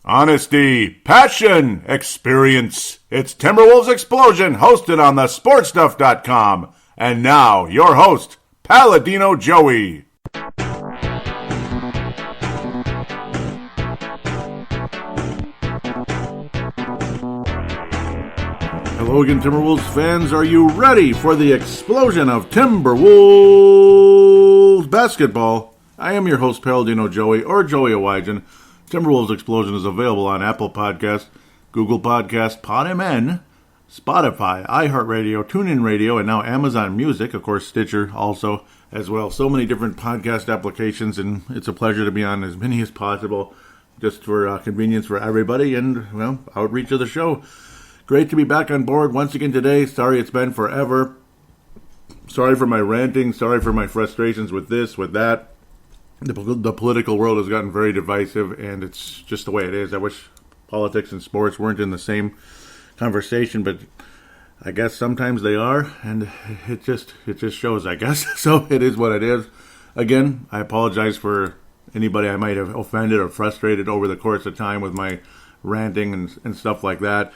Honesty, passion, experience. It's Timberwolves Explosion, hosted on the sportstuff.com. And now, your host, Paladino Joey. Hello again, Timberwolves fans. Are you ready for the explosion of Timberwolves basketball? I am your host, Paladino Joey, or Joey Awajan. Timberwolves Explosion is available on Apple Podcasts, Google Podcasts, PodMN, Spotify, iHeartRadio, TuneIn Radio, and now Amazon Music, of course, Stitcher also as well. So many different podcast applications, and it's a pleasure to be on as many as possible, just for convenience for everybody and, well, outreach of the show. Great to be back on board once again today. Sorry it's been forever. Sorry for my ranting. Sorry for my frustrations with this, with that. The political world has gotten very divisive, and it's just the way it is. I wish politics and sports weren't in the same conversation, but I guess sometimes they are, and it just shows, I guess. So it is what it is. Again, I apologize for anybody I might have offended or frustrated over the course of time with my ranting and stuff like that.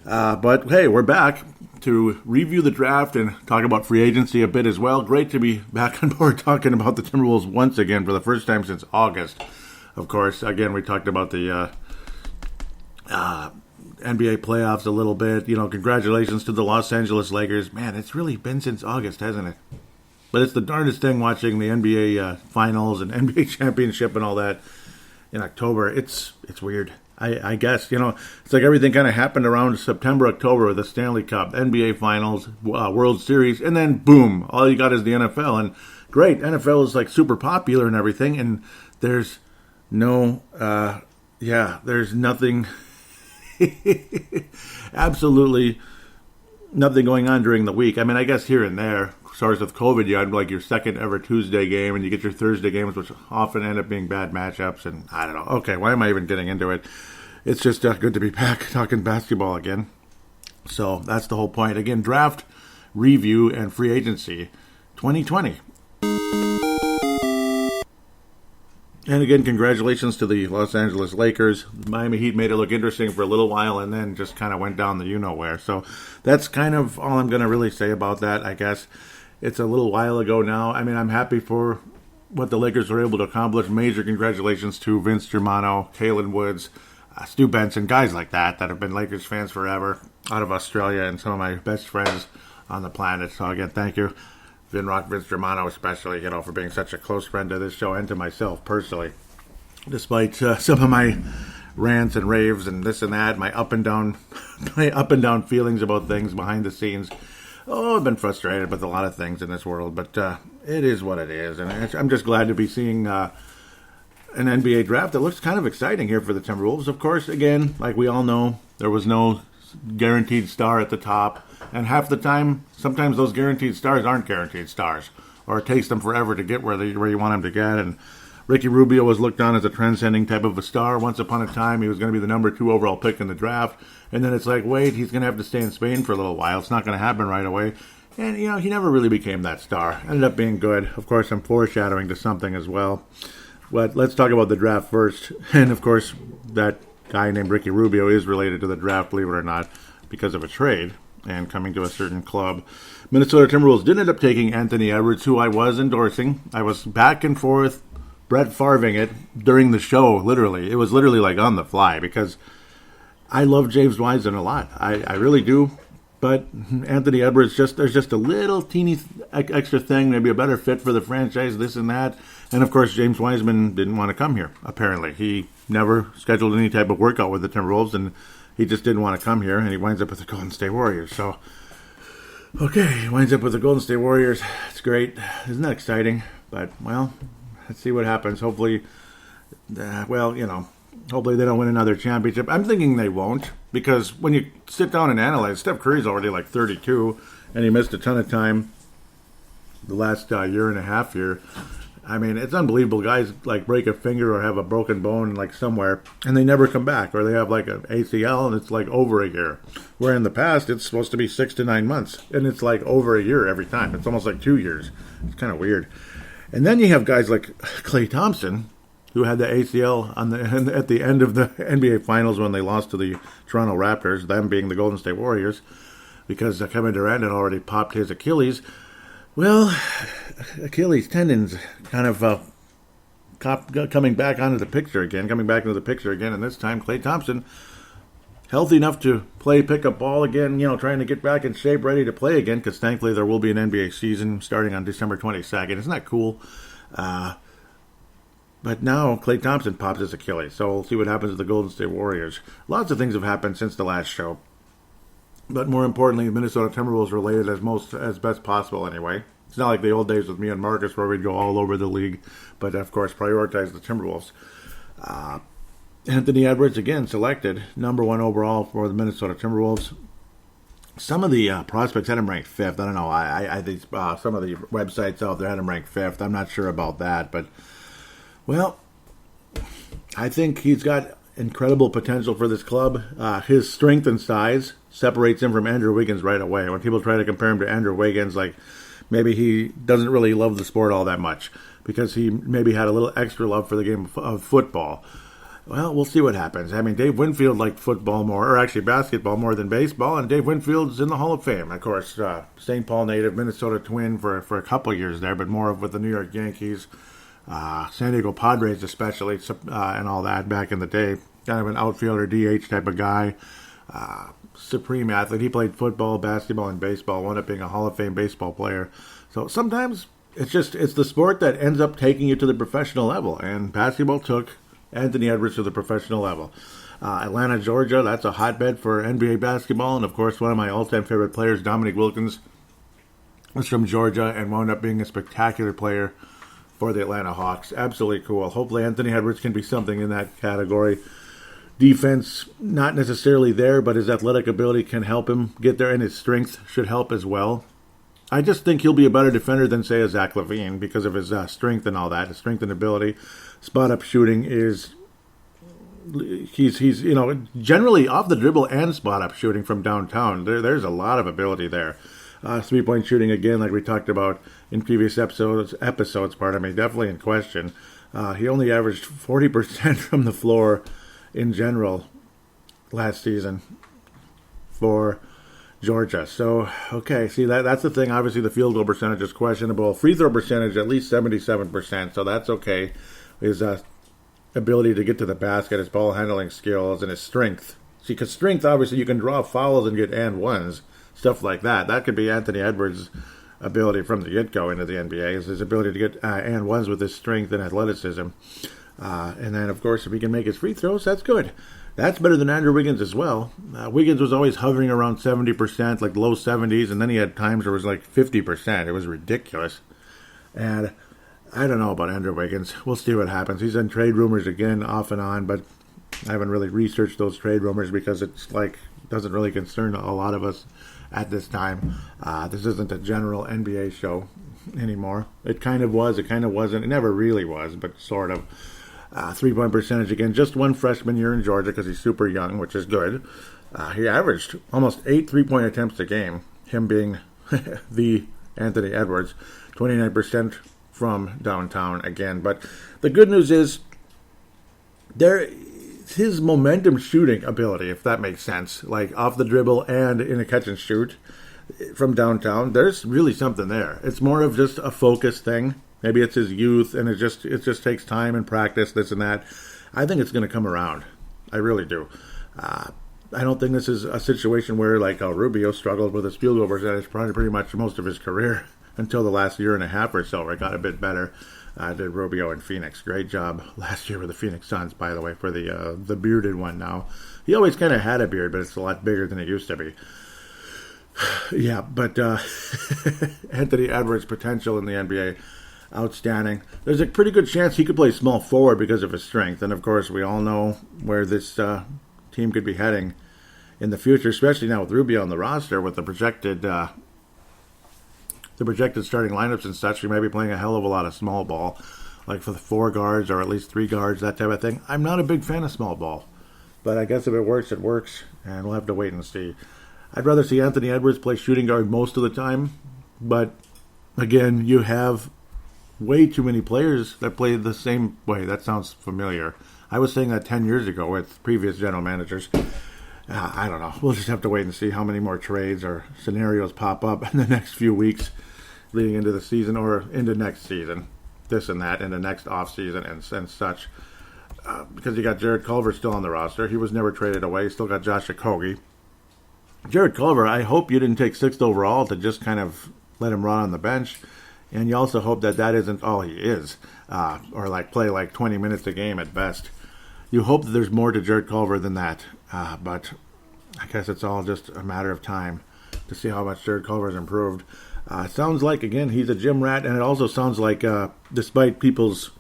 But hey, we're back to review the draft and talk about free agency a bit as well. Great to be back on board talking about the Timberwolves once again for the first time since August. Of course, again, we talked about the NBA playoffs a little bit. You know, congratulations to the Los Angeles Lakers. Man, it's really been since August, hasn't it? But it's the darndest thing watching the NBA finals and NBA championship and all that in October. It's weird. I guess, you know, it's like everything kind of happened around September, October with the Stanley Cup, NBA Finals, World Series, and then boom, all you got is the NFL. And great, NFL is like super popular and everything, and there's no, there's nothing, absolutely nothing going on during the week. I mean, I guess here and there, as far as with COVID, you had like your second ever Tuesday game, and you get your Thursday games, which often end up being bad matchups, and I don't know. Okay, why am I even getting into it? It's just good to be back talking basketball again. So that's the whole point. Again, draft, review, and free agency 2020. And again, congratulations to the Los Angeles Lakers. The Miami Heat made it look interesting for a little while and then just kind of went down the you-know-where. So that's kind of all I'm going to really say about that, I guess. It's a little while ago now. I mean, I'm happy for what the Lakers were able to accomplish. Major congratulations to Vince Germano, Kalen Woods, Stu Benson, guys like that have been Lakers fans forever, out of Australia, and some of my best friends on the planet. So again, thank you, Vince Germano especially, you know, for being such a close friend to this show and to myself personally. Despite some of my rants and raves and this and that, my up and down feelings about things behind the scenes. Oh, I've been frustrated with a lot of things in this world, but it is what it is, and I'm just glad to be seeing an NBA draft that looks kind of exciting here for the Timberwolves. Of course, again, like we all know, there was no guaranteed star at the top, and half the time, sometimes those guaranteed stars aren't guaranteed stars, or it takes them forever to get where you want them to get. And Ricky Rubio was looked on as a transcending type of a star. Once upon a time, he was going to be the number 2 overall pick in the draft, and then it's like, wait, he's going to have to stay in Spain for a little while. It's not going to happen right away. And, you know, he never really became that star. Ended up being good. Of course, I'm foreshadowing to something as well. But let's talk about the draft first. And, of course, that guy named Ricky Rubio is related to the draft, believe it or not, because of a trade and coming to a certain club. Minnesota Timberwolves did end up taking Anthony Edwards, who I was endorsing. I was back and forth, Brett Favring it during the show, literally. It was literally like on the fly because I love James Wiseman a lot. I really do. But Anthony Edwards, there's just a little teeny extra thing, maybe a better fit for the franchise, this and that. And, of course, James Wiseman didn't want to come here, apparently. He never scheduled any type of workout with the Timberwolves, and he just didn't want to come here, and he winds up with the Golden State Warriors. So, okay, he winds up with the Golden State Warriors. It's great. Isn't that exciting? But, well, let's see what happens. Hopefully, hopefully they don't win another championship. I'm thinking they won't, because when you sit down and analyze, Steph Curry's already like 32, and he missed a ton of time the last year and a half here. I mean, it's unbelievable. Guys like break a finger or have a broken bone like somewhere, and they never come back, or they have like an ACL, and it's like over a year. Where in the past, it's supposed to be 6 to 9 months, and it's like over a year every time. It's almost like 2 years. It's kind of weird. And then you have guys like Klay Thompson, who had the ACL at the end of the NBA Finals when they lost to the Toronto Raptors, them being the Golden State Warriors, because Kevin Durant had already popped his Achilles. Well, Achilles tendons kind of coming back into the picture again, and this time Klay Thompson, healthy enough to pick up ball again, trying to get back in shape, ready to play again, because thankfully there will be an NBA season starting on December 22nd. Isn't that cool? But now Klay Thompson pops his Achilles, so we'll see what happens with the Golden State Warriors. Lots of things have happened since the last show. But more importantly, Minnesota Timberwolves related as best possible anyway. It's not like the old days with me and Marcus where we'd go all over the league, but of course prioritize the Timberwolves. Anthony Edwards, again, selected number 1 overall for the Minnesota Timberwolves. Some of the prospects had him ranked 5th. I don't know. I think some of the websites out there had him ranked 5th. I'm not sure about that, but, well, I think he's got incredible potential for this club. His strength and size separates him from Andrew Wiggins right away. When people try to compare him to Andrew Wiggins, like maybe he doesn't really love the sport all that much because he maybe had a little extra love for the game of football. Well, we'll see what happens. I mean, Dave Winfield liked football more, or actually basketball more than baseball, and Dave Winfield's in the Hall of Fame. Of course, St. Paul native, Minnesota Twin for a couple of years there, but more with the New York Yankees, San Diego Padres especially, and all that back in the day. Kind of an outfielder, DH type of guy. Supreme athlete. He played football, basketball, and baseball, wound up being a Hall of Fame baseball player. So sometimes it's the sport that ends up taking you to the professional level, and basketball took Anthony Edwards to the professional level. Atlanta, Georgia, that's a hotbed for NBA basketball, and of course one of my all-time favorite players, Dominique Wilkins, was from Georgia and wound up being a spectacular player for the Atlanta Hawks. Absolutely cool. Hopefully Anthony Edwards can be something in that category. Defense, not necessarily there, but his athletic ability can help him get there, and his strength should help as well. I just think he'll be a better defender than, say, a Zach LaVine because of his strength and all that, his strength and ability. Spot-up shooting is, he's generally off the dribble and spot-up shooting from downtown. There's a lot of ability there. Three-point shooting, again, like we talked about in previous episodes, definitely in question. He only averaged 40% from the floor in general last season for Georgia. So, okay, see, that's the thing. Obviously, the field goal percentage is questionable. Free throw percentage, at least 77%, so that's okay. His ability to get to the basket, his ball handling skills, and his strength. See, because strength, obviously, you can draw fouls and get and ones, stuff like that. That could be Anthony Edwards' ability from the get-go into the NBA, is his ability to get and ones with his strength and athleticism. And then, of course, if he can make his free throws, that's good. That's better than Andrew Wiggins as well. Wiggins was always hovering around 70%, like low 70s, and then he had times where it was like 50%. It was ridiculous. And I don't know about Andrew Wiggins. We'll see what happens. He's in trade rumors again, off and on, but I haven't really researched those trade rumors because it's like doesn't really concern a lot of us at this time. This isn't a general NBA show anymore. It kind of was. It kind of wasn't. It never really was, but sort of. 3-point percentage, again, just one freshman year in Georgia because he's super young, which is good. He averaged almost 8 3-point attempts a game, him being the Anthony Edwards, 29% from downtown again. But the good news is his momentum shooting ability, if that makes sense, like off the dribble and in a catch and shoot from downtown, there's really something there. It's more of just a focus thing. Maybe it's his youth, and it just takes time and practice, this and that. I think it's going to come around. I really do. I don't think this is a situation where, like, Rubio struggled with his field goal percentage pretty much most of his career until the last year and a half or so, where it got a bit better. Did Rubio in Phoenix. Great job last year with the Phoenix Suns, by the way, for the bearded one now. He always kind of had a beard, but it's a lot bigger than it used to be. Yeah, but Anthony Edwards' potential in the NBA, outstanding. There's a pretty good chance he could play small forward because of his strength. And, of course, we all know where this team could be heading in the future, especially now with Rubio on the roster with the projected starting lineups and such. We may be playing a hell of a lot of small ball, like for the 4 guards or at least 3 guards, that type of thing. I'm not a big fan of small ball, but I guess if it works, it works, and we'll have to wait and see. I'd rather see Anthony Edwards play shooting guard most of the time, but, again, you have way too many players that play the same way. That sounds familiar. I was saying that 10 years ago with previous general managers. I don't know. We'll just have to wait and see how many more trades or scenarios pop up in the next few weeks leading into the season or into next season. This and that, in the next offseason and such. Because you got Jared Culver still on the roster. He was never traded away. Still got Josh Okogie. Jared Culver, I hope you didn't take 6th overall to just kind of let him rot on the bench. And you also hope that that isn't all he is. Or like play like 20 minutes a game at best. You hope that there's more to Jared Culver than that. But I guess it's all just a matter of time to see how much Jared Culver has improved. It sounds like, again, he's a gym rat. And it also sounds like, despite people's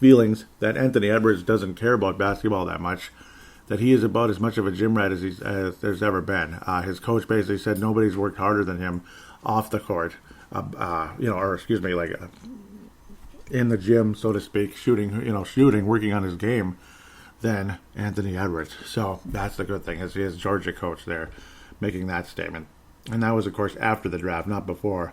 feelings that Anthony Edwards doesn't care about basketball that much, that he is about as much of a gym rat as there's ever been. His coach basically said nobody's worked harder than him off the court. In the gym, so to speak, shooting, working on his game, than Anthony Edwards. So that's the good thing, is he is Georgia coach there making that statement. And that was, of course, after the draft, not before.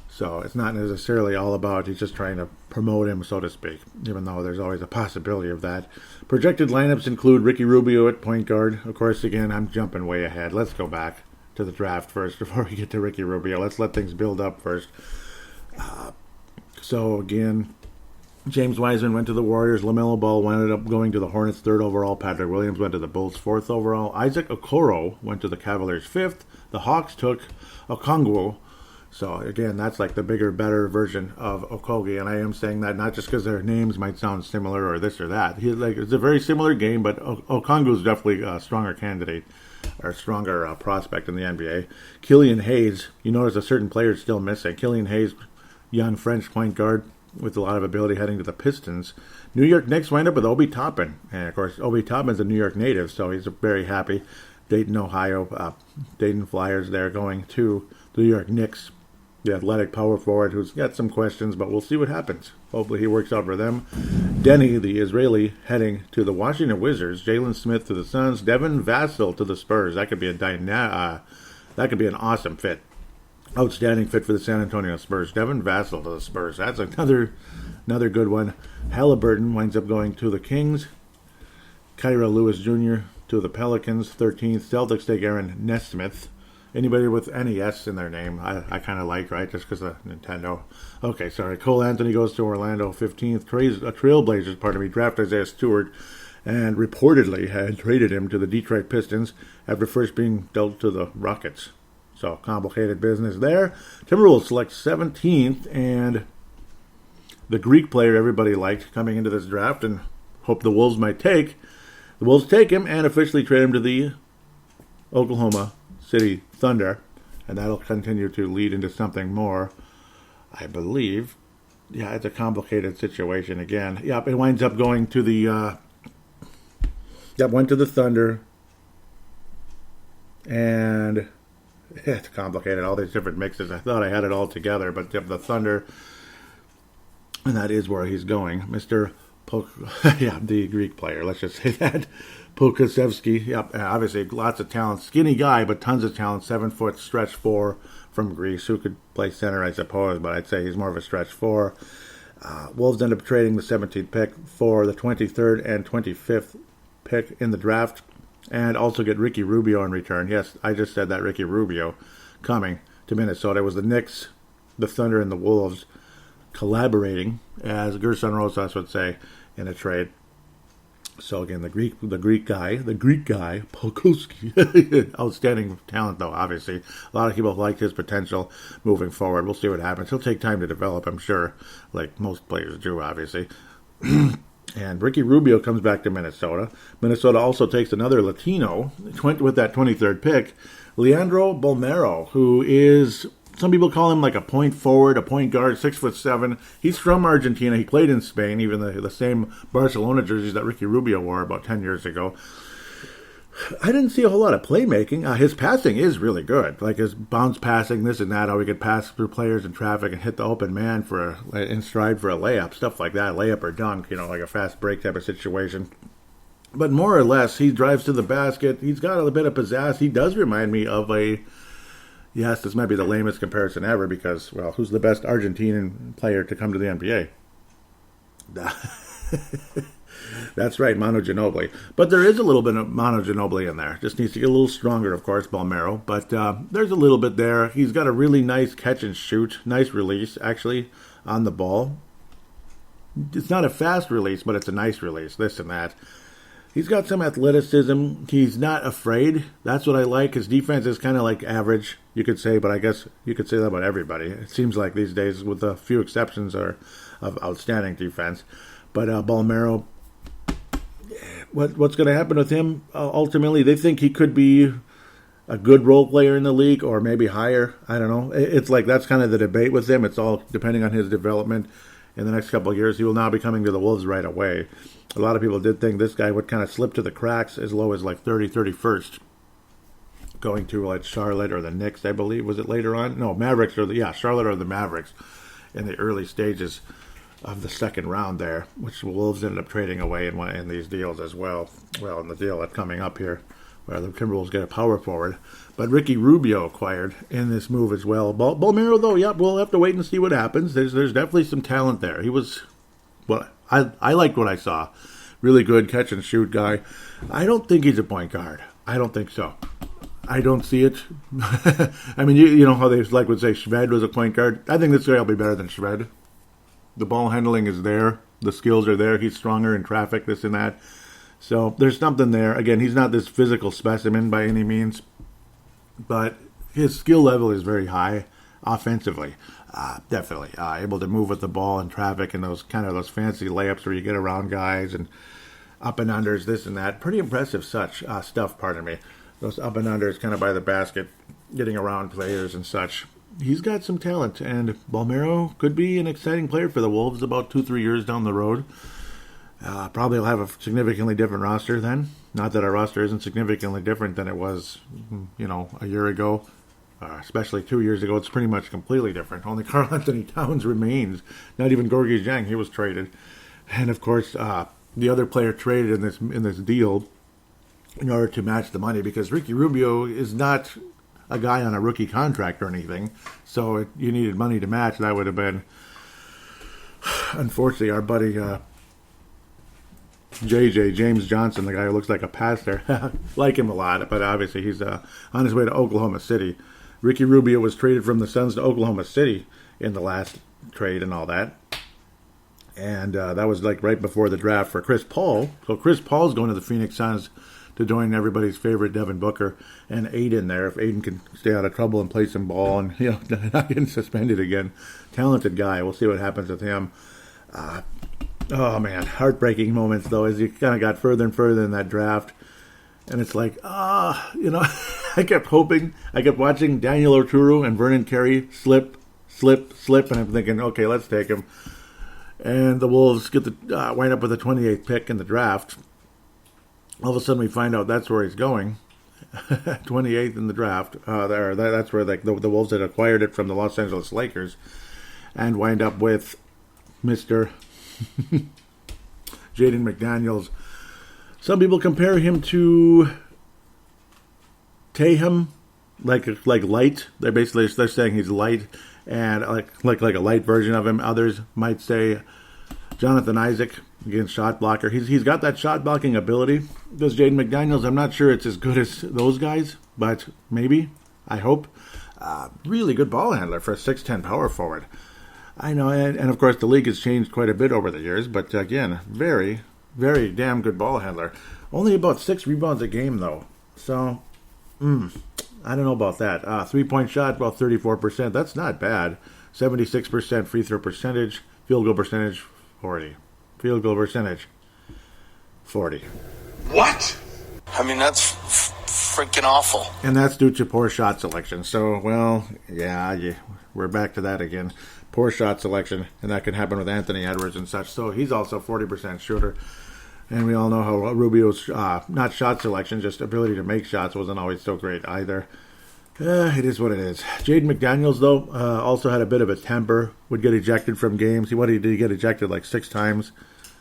So it's not necessarily all about he's just trying to promote him, so to speak, even though there's always a possibility of that. Projected lineups include Ricky Rubio at point guard. Of course, again, I'm jumping way ahead. Let's go back to the draft first before we get to Ricky Rubio. Let's let things build up first. So, again, James Wiseman went to the Warriors. LaMelo Ball ended up going to the Hornets 3rd overall. Patrick Williams went to the Bulls 4th overall. Isaac Okoro went to the Cavaliers 5th. The Hawks took Okongwu. So, again, that's like the bigger, better version of Okogie. And I am saying that not just because their names might sound similar or this or that. It's a very similar game, but Okongwu is definitely a stronger candidate or stronger prospect in the NBA. Killian Hayes, you notice a certain player is still missing. Killian Hayes, young French point guard with a lot of ability heading to the Pistons. New York Knicks wind up with Obi Toppin. And, of course, Obi Toppin's a New York native, so he's very happy. Dayton, Ohio, Dayton Flyers there going to the New York Knicks. The athletic power forward who's got some questions, but we'll see what happens. Hopefully he works out for them. Denny, the Israeli, heading to the Washington Wizards. Jalen Smith to the Suns. Devin Vassell to the Spurs. That could be an awesome fit. Outstanding fit for the San Antonio Spurs. Devin Vassell to the Spurs. That's another good one. Halliburton winds up going to the Kings. Kyra Lewis Jr. to the Pelicans. 13th. Celtics take Aaron Nesmith. Anybody with NES in their name, I kind of like, right? Just because of Nintendo. Okay, sorry. Cole Anthony goes to Orlando, 15th. Trailblazers, drafted Isaiah Stewart and reportedly had traded him to the Detroit Pistons after first being dealt to the Rockets. So, complicated business there. Timberwolves select 17th, and the Greek player everybody liked coming into this draft and hoped the Wolves might take. The Wolves take him and officially trade him to the Oklahoma City Thunder, and that'll continue to lead into something more, I believe. Yeah, it's a complicated situation again. Yep, it winds up going to the went to the Thunder, and it's complicated, all these different mixes. I thought I had it all together, but the Thunder, and that is where he's going. Mr. The Greek player, let's just say that. Pokasevsky, yep, obviously lots of talent. Skinny guy, but tons of talent. 7 foot stretch 4 from Greece, who could play center, I suppose, but I'd say he's more of a stretch 4. Wolves end up trading the 17th pick for the 23rd and 25th pick in the draft, and also get Ricky Rubio in return. Yes, I just said that, Ricky Rubio coming to Minnesota. It was the Knicks, the Thunder, and the Wolves collaborating, as Gerson Rosas would say, in a trade. So again, the Greek guy, Polkowski, outstanding talent though, obviously. A lot of people like his potential moving forward. We'll see what happens. He'll take time to develop, I'm sure, like most players do, obviously. And Ricky Rubio comes back to Minnesota. Minnesota also takes another Latino with that 23rd pick, Leandro Bolmero, who is, some people call him like a point forward, a point guard, 6'7". He's from Argentina. He played in Spain, even the same Barcelona jerseys that Ricky Rubio wore about 10 years ago. I didn't see a whole lot of playmaking. His passing is really good. Like his bounce passing, this and that, how he could pass through players in traffic and hit the open man in stride for a layup, stuff like that, layup or dunk, like a fast break type of situation. But more or less, he drives to the basket. He's got a bit of pizzazz. He does remind me of a Yes, this might be the lamest comparison ever because, well, who's the best Argentinian player to come to the NBA? That's right, Manu Ginobili. But there is a little bit of Manu Ginobili in there. Just needs to get a little stronger, of course, Balmero. But there's a little bit there. He's got a really nice catch and shoot. Nice release, actually, on the ball. It's not a fast release, but it's a nice release, this and that. He's got some athleticism. He's not afraid. That's what I like. His defense is kind of like average, you could say, but I guess you could say that about everybody. It seems like these days, with a few exceptions, are of outstanding defense. But Balmero, what's going to happen with him? Ultimately, they think he could be a good role player in the league or maybe higher. I don't know. It's like that's kind of the debate with him. It's all depending on his development in the next couple of years. He will now be coming to the Wolves right away. A lot of people did think this guy would kind of slip to the cracks as low as like 31st, going to like Charlotte or the Knicks, I believe. Was it later on? No, Mavericks Charlotte or the Mavericks in the early stages of the second round there, which the Wolves ended up trading away in these deals as well. Well, in the deal that's coming up here, where the Timberwolves get a power forward. But Ricky Rubio acquired in this move as well. Balmero, though, we'll have to wait and see what happens. There's definitely some talent there. He was, well, I liked what I saw. Really good catch and shoot guy. I don't think he's a point guard. I don't think so. I don't see it. I mean, you know how they would say Shved was a point guard. I think this guy will be better than Shved. The ball handling is there. The skills are there. He's stronger in traffic, this and that. So there's something there. Again, he's not this physical specimen by any means, but his skill level is very high offensively. Definitely able to move with the ball in traffic and those fancy layups where you get around guys and up and unders, this and that. Pretty impressive stuff, pardon me. Those up and unders kind of by the basket, getting around players and such. He's got some talent, and Balmero could be an exciting player for the Wolves about 2-3 years down the road. Probably will have a significantly different roster then. Not that our roster isn't significantly different than it was, a year ago. Especially 2 years ago, it's pretty much completely different. Only Karl Anthony Towns remains. Not even Gorgui Dieng, he was traded. And of course, the other player traded in this deal in order to match the money, because Ricky Rubio is not a guy on a rookie contract or anything. So you needed money to match. That would have been, unfortunately, our buddy James Johnson, the guy who looks like a pastor. Like him a lot, but obviously he's on his way to Oklahoma City. Ricky Rubio was traded from the Suns to Oklahoma City in the last trade and all that. And that was like right before the draft for Chris Paul. So Chris Paul's going to the Phoenix Suns to join everybody's favorite Devin Booker and Aiden there. If Aiden can stay out of trouble and play some ball and not getting suspended again. Talented guy. We'll see what happens with him. Oh, man. Heartbreaking moments, though, as you kind of got further and further in that draft. And it's like, I kept hoping. I kept watching Daniel Oturu and Vernon Carey slip. And I'm thinking, okay, let's take him. And the Wolves get wind up with the 28th pick in the draft. All of a sudden, we find out that's where he's going. 28th in the draft. That's where the Wolves had acquired it from the Los Angeles Lakers. And wind up with Mr. Jaden McDaniels. Some people compare him to Tatum, like light. They're saying he's light and like a light version of him. Others might say Jonathan Isaac, again, shot blocker. He's got that shot blocking ability. Does Jaden McDaniels? I'm not sure it's as good as those guys, but maybe. I hope. Really good ball handler for a 6'10" power forward. I know, and of course the league has changed quite a bit over the years, but again, very, very damn good ball handler. Only about 6 rebounds a game, though. So, I don't know about that. 3-point shot, about 34%. That's not bad. 76% free throw percentage. Field goal percentage, 40. Field goal percentage, 40. What? I mean, that's freaking awful. And that's due to poor shot selection. So, well, yeah, we're back to that again. Poor shot selection, and that can happen with Anthony Edwards and such. So he's also a 40% shooter. And we all know how Rubio's, not shot selection, just ability to make shots wasn't always so great either. It is what it is. Jaden McDaniels, though, also had a bit of a temper, would get ejected from games. He did get ejected like 6 times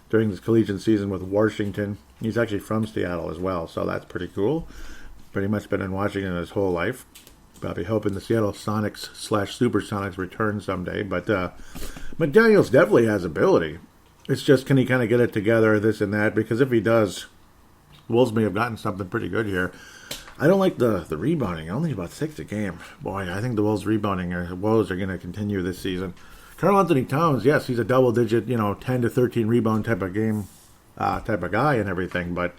during his collegiate season with Washington. He's actually from Seattle as well, so that's pretty cool. Pretty much been in Washington his whole life. Probably hoping the Seattle Sonics / Supersonics return someday. But McDaniels definitely has ability. It's just, can he kind of get it together, this and that? Because if he does, Wolves may have gotten something pretty good here. I don't like the rebounding. Only about 6 a game. Boy, I think the Wolves rebounding woes are going to continue this season. Karl Anthony Towns, yes, he's a double-digit, 10 to 13 rebound type of game, type of guy and everything. But,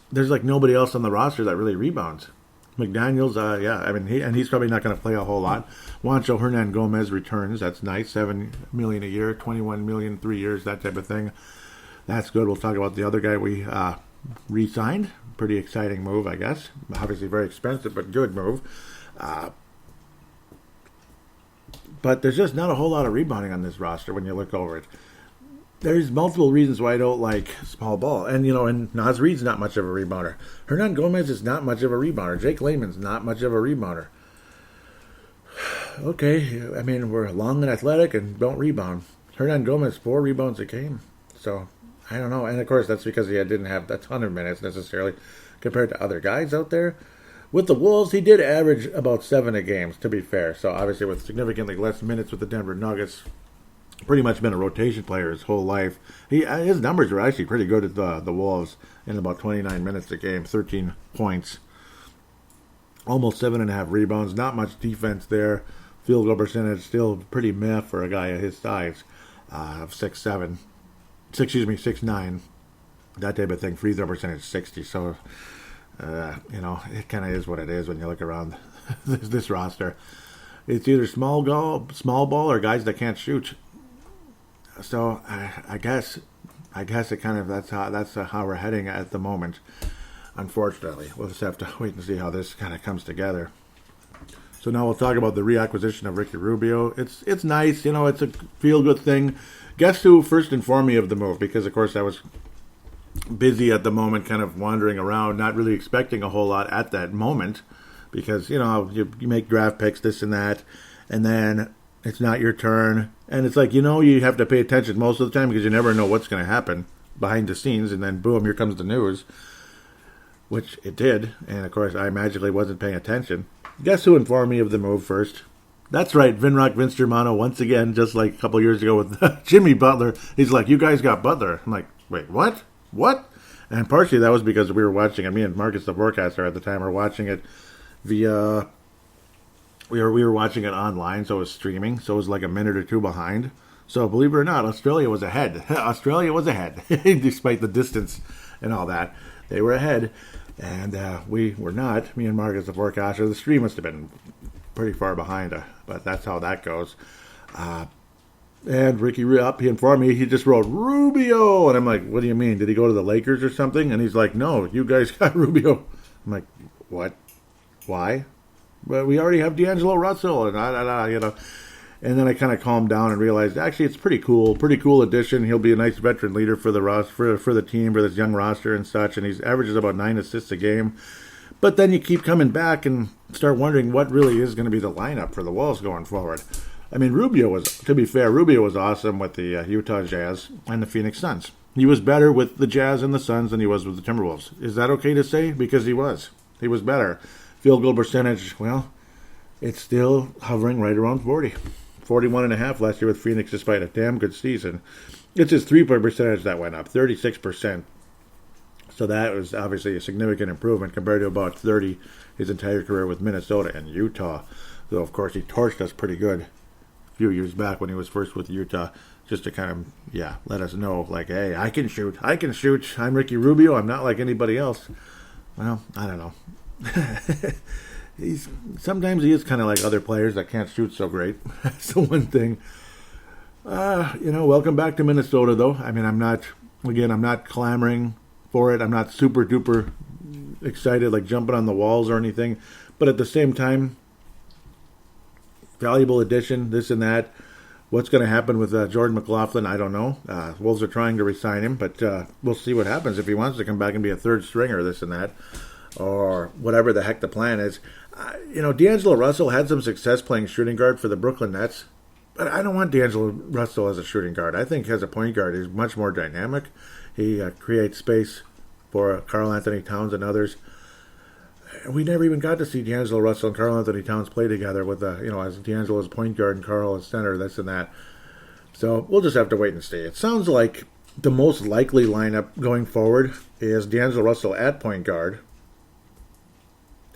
there's like nobody else on the roster that really rebounds. McDaniels, he's probably not going to play a whole lot. Juancho Hernan-Gomez returns. That's nice. $7 million a year, $21 million 3 years, that type of thing. That's good. We'll talk about the other guy we re-signed. Pretty exciting move, I guess. Obviously very expensive, but good move. But there's just not a whole lot of rebounding on this roster when you look over it. There's multiple reasons why I don't like small ball. And Naz Reid's not much of a rebounder. Hernan Gomez is not much of a rebounder. Jake Layman's not much of a rebounder. Okay, we're long and athletic and don't rebound. Hernan Gomez, 4 rebounds a game. So, I don't know. And, of course, that's because he didn't have a ton of minutes necessarily compared to other guys out there. With the Wolves, he did average about 7 a game, to be fair. So, obviously, with significantly less minutes with the Denver Nuggets, pretty much been a rotation player his whole life. His numbers were actually pretty good at the Wolves in about 29 minutes a game, 13 points, almost 7.5 rebounds, not much defense there. Field goal percentage still pretty meh for a guy of his size, of 6'9", that type of thing. Free throw percentage 60. So, it kind of is what it is when you look around this roster. It's either small ball, or guys that can't shoot. So I guess it kind of that's how we're heading at the moment. Unfortunately, we'll just have to wait and see how this kind of comes together. So now we'll talk about the reacquisition of Ricky Rubio. It's nice, it's a feel good thing. Guess who first informed me of the move? Because of course I was busy at the moment, kind of wandering around, not really expecting a whole lot at that moment. Because you make draft picks, this and that, and then it's not your turn. And it's like, you have to pay attention most of the time because you never know what's going to happen behind the scenes. And then, boom, here comes the news, which it did. And, of course, I magically wasn't paying attention. Guess who informed me of the move first? That's right, Vince Germano, once again, just like a couple years ago with Jimmy Butler. He's like, you guys got Butler. I'm like, wait, what? What? And partially that was because we were watching it. Me and Marcus, the forecaster at the time, were watching it via... We were watching it online, so it was streaming, so it was like a minute or two behind. So believe it or not, Australia was ahead. Australia was ahead, despite the distance and all that. They were ahead, and we were not. Me and Marcus, the forecaster, the stream must have been pretty far behind, but that's how that goes. And Ricky up, he informed me, he just wrote Rubio, and I'm like, what do you mean? Did he go to the Lakers or something? And he's like, no, you guys got Rubio. I'm like, what? Why? But we already have D'Angelo Russell, and And then I kind of calmed down and realized actually it's pretty cool addition. He'll be a nice veteran leader for the for the team, for this young roster and such. And he averages about 9 assists a game. But then you keep coming back and start wondering what really is going to be the lineup for the Wolves going forward. I mean, Rubio was awesome with the Utah Jazz and the Phoenix Suns. He was better with the Jazz and the Suns than he was with the Timberwolves. Is that okay to say? Because he was better. Field goal percentage, well, it's still hovering right around 40. 41.5 last year with Phoenix, despite a damn good season. It's his three-point percentage that went up, 36%. So that was obviously a significant improvement compared to about 30 his entire career with Minnesota and Utah. Though, of course, he torched us pretty good a few years back when he was first with Utah, just to kind of, let us know, like, hey, I can shoot. I'm Ricky Rubio. I'm not like anybody else. Well, I don't know. Sometimes he is kind of like other players that can't shoot so great. That's the one thing. Welcome back to Minnesota, though. I mean, I'm not clamoring for it. I'm not super duper excited, like jumping on the walls or anything. But at the same time, valuable addition, this and that. What's going to happen with Jordan McLaughlin, I don't know. Wolves are trying to re-sign him, but we'll see what happens if he wants to come back and be a third stringer, this and that. Or whatever the heck the plan is. D'Angelo Russell had some success playing shooting guard for the Brooklyn Nets, but I don't want D'Angelo Russell as a shooting guard. I think as a point guard, he's much more dynamic. He creates space for Karl Anthony Towns and others. We never even got to see D'Angelo Russell and Karl Anthony Towns play together with as D'Angelo as point guard and Karl as center, this and that. So we'll just have to wait and see. It sounds like the most likely lineup going forward is D'Angelo Russell at point guard.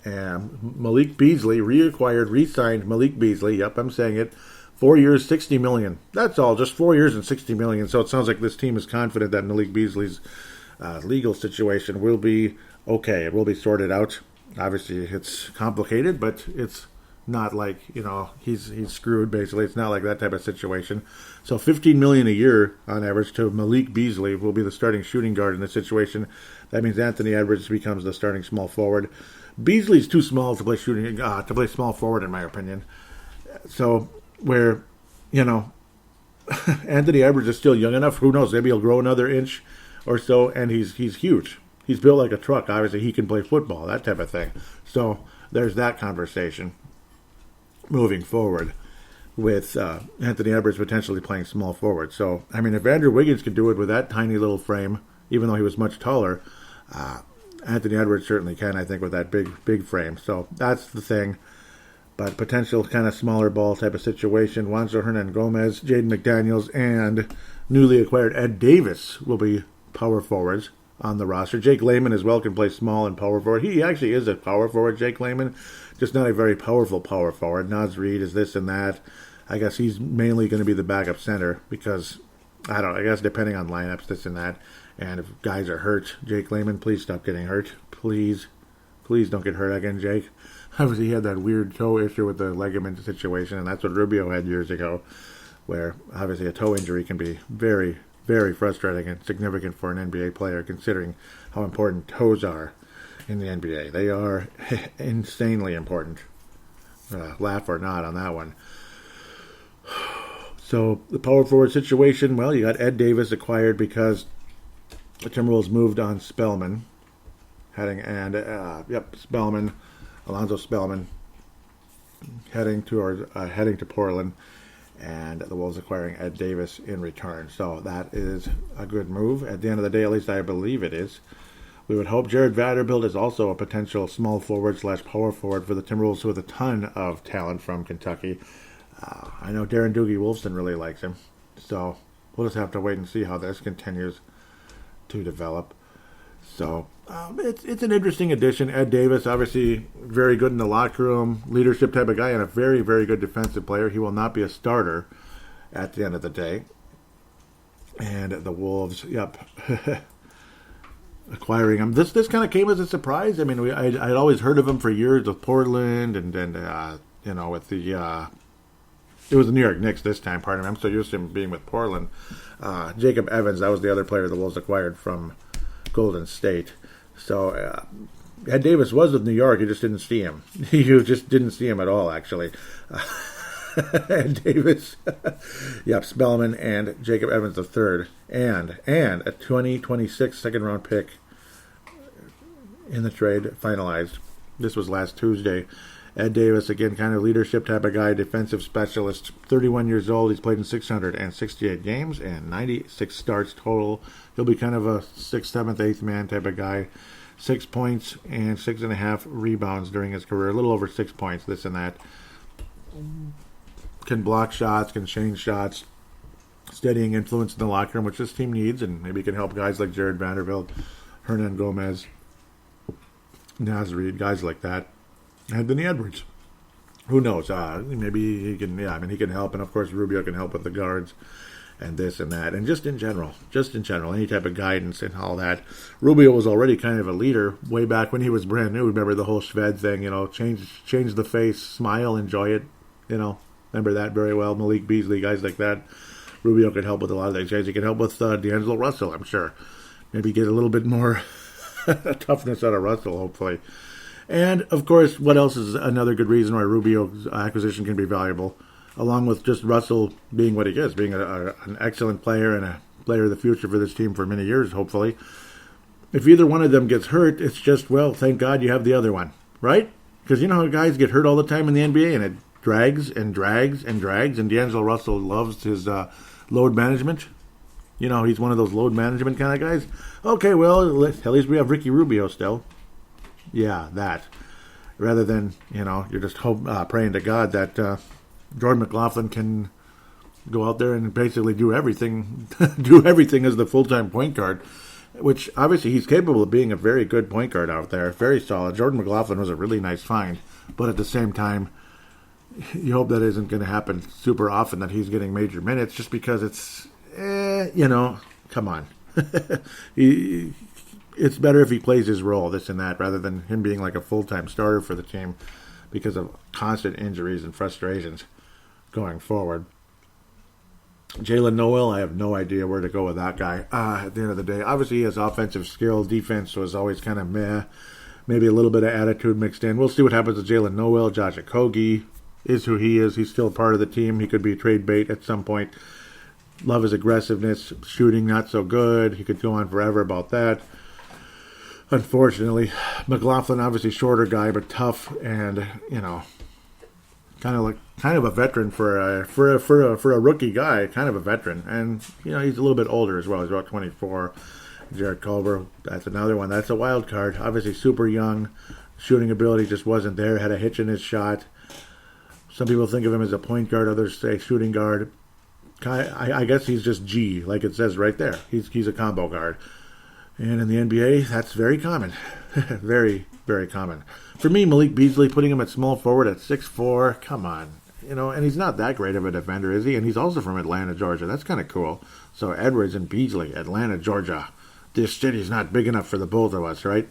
And Malik Beasley, re-signed Malik Beasley. Yep, I'm saying it. 4 years, $60 million. That's all, just 4 years and $60 million. So it sounds like this team is confident that Malik Beasley's legal situation will be okay. It will be sorted out. Obviously, it's complicated, but it's not like, he's screwed, basically. It's not like that type of situation. So $15 million a year on average to Malik Beasley will be the starting shooting guard in this situation. That means Anthony Edwards becomes the starting small forward. Beasley's too small to play small forward, in my opinion. So, where, Anthony Edwards is still young enough. Who knows? Maybe he'll grow another inch or so, and he's huge. He's built like a truck. Obviously, he can play football, that type of thing. So, there's that conversation moving forward with Anthony Edwards potentially playing small forward. So, if Andrew Wiggins could do it with that tiny little frame, even though he was much taller, Anthony Edwards certainly can, I think, with that big frame. So that's the thing. But potential kind of smaller ball type of situation. Juancho Hernan-Gomez, Jaden McDaniels, and newly acquired Ed Davis will be power forwards on the roster. Jake Layman as well can play small and power forward. He actually is a power forward, Jake Layman, just not a very powerful power forward. Naz Reid is this and that. I guess he's mainly going to be the backup center because, I guess depending on lineups, this and that. And if guys are hurt, Jake Layman, please stop getting hurt. Please don't get hurt again, Jake. Obviously, he had that weird toe issue with the ligament situation, and that's what Rubio had years ago, where obviously a toe injury can be very, very frustrating and significant for an NBA player, considering how important toes are in the NBA. They are insanely important. Laugh or not on that one. So, the power forward situation, well, you got Ed Davis acquired because the Timberwolves moved on Spellman, Alonzo Spellman, heading to Portland, and the Wolves acquiring Ed Davis in return. So that is a good move. At the end of the day, at least I believe it is. We would hope Jared Vanderbilt is also a potential small forward / power forward for the Timberwolves with a ton of talent from Kentucky. I know Darren Doogie Wolfson really likes him, so we'll just have to wait and see how this continues to develop. So it's an interesting addition. Ed Davis, obviously very good in the locker room, leadership type of guy, and a very, very good defensive player. He will not be a starter at the end of the day. And the Wolves, acquiring him. This kind of came as a surprise. I'd always heard of him for years with Portland, and with the it was the New York Knicks this time. Pardon me, I'm so used to him being with Portland. Jacob Evans, that was the other player the Wolves acquired from Golden State. So Ed Davis was with New York. You just didn't see him. You just didn't see him at all, actually. Ed Davis, Spellman, and Jacob Evans III, and a 2026 second-round pick in the trade finalized. This was last Tuesday. Ed Davis, again, kind of leadership type of guy, defensive specialist, 31 years old. He's played in 668 games and 96 starts total. He'll be kind of a 6th, 7th, 8th man type of guy. 6 points and 6.5 rebounds during his career. A little over 6 points, this and that. Can block shots, can change shots. Steadying influence in the locker room, which this team needs, and maybe can help guys like Jared Vanderbilt, Hernan-Gomez, Naz Reid, guys like that. Anthony Edwards. Who knows? Maybe he can, he can help, and of course Rubio can help with the guards and this and that. And just in general, any type of guidance and all that. Rubio was already kind of a leader way back when he was brand new. Remember the whole Shved thing, change the face, smile, enjoy it, Remember that very well. Malik Beasley, guys like that. Rubio could help with a lot of things. He could help with D'Angelo Russell, I'm sure. Maybe get a little bit more toughness out of Russell, hopefully. And, of course, what else is another good reason why Rubio's acquisition can be valuable, along with just Russell being what he is, being an excellent player and a player of the future for this team for many years, hopefully. If either one of them gets hurt, it's just, well, thank God you have the other one, right? Because you know how guys get hurt all the time in the NBA, and it drags and drags and drags, and D'Angelo Russell loves his load management. He's one of those load management kind of guys. Okay, well, at least we have Ricky Rubio still. Yeah, that. rather than, you're just praying to God that Jordan McLaughlin can go out there and basically do everything, do everything as the full-time point guard, which obviously he's capable of being a very good point guard out there, very solid. Jordan McLaughlin was a really nice find, but at the same time, you hope that isn't going to happen super often, that he's getting major minutes, just because it's, come on. It's better if he plays his role, this and that, rather than him being like a full-time starter for the team because of constant injuries and frustrations going forward. Jalen Noel, I have no idea where to go with that guy. At the end of the day, obviously he has offensive skill. Defense was always kind of meh. Maybe a little bit of attitude mixed in. We'll see what happens with Jalen Noel. Josh Okogie is who he is. He's still part of the team. He could be trade bait at some point. Love his aggressiveness. Shooting, not so good. He could go on forever about that. Unfortunately, McLaughlin, obviously shorter guy, but tough, and kind of a veteran for a rookie guy, kind of a veteran, and he's a little bit older as well. He's about 24. Jared Culver, that's another one. That's a wild card. Obviously super young, shooting ability just wasn't there. Had a hitch in his shot. Some people think of him as a point guard, others say shooting guard. I guess he's just G, like it says right there. He's a combo guard. And in the NBA, that's very common. Very, very common. For me, Malik Beasley, putting him at small forward at 6'4", come on. And he's not that great of a defender, is he? And he's also from Atlanta, Georgia. That's kind of cool. So Edwards and Beasley, Atlanta, Georgia. This city's not big enough for the both of us, right?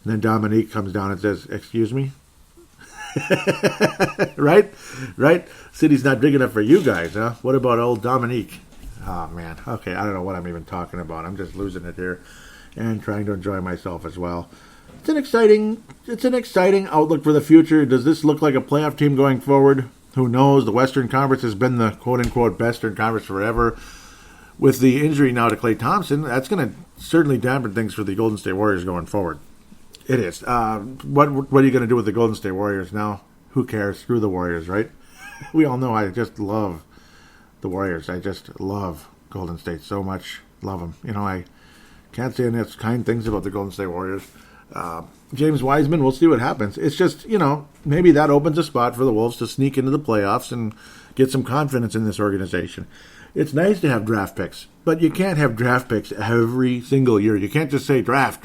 And then Dominique comes down and says, excuse me? Right? City's not big enough for you guys, huh? What about old Dominique? Oh, man. Okay, I don't know what I'm even talking about. I'm just losing it here and trying to enjoy myself as well. It's an exciting outlook for the future. Does this look like a playoff team going forward? Who knows? The Western Conference has been the quote-unquote Western Conference forever. With the injury now to Klay Thompson, that's going to certainly dampen things for the Golden State Warriors going forward. It is. What are you going to do with the Golden State Warriors now? Who cares? Screw the Warriors, right? We all know I just love the Warriors. I just love Golden State so much. Love them. I can't say enough kind things about the Golden State Warriors. James Wiseman, we'll see what happens. It's just, maybe that opens a spot for the Wolves to sneak into the playoffs and get some confidence in this organization. It's nice to have draft picks, but you can't have draft picks every single year. You can't just say draft.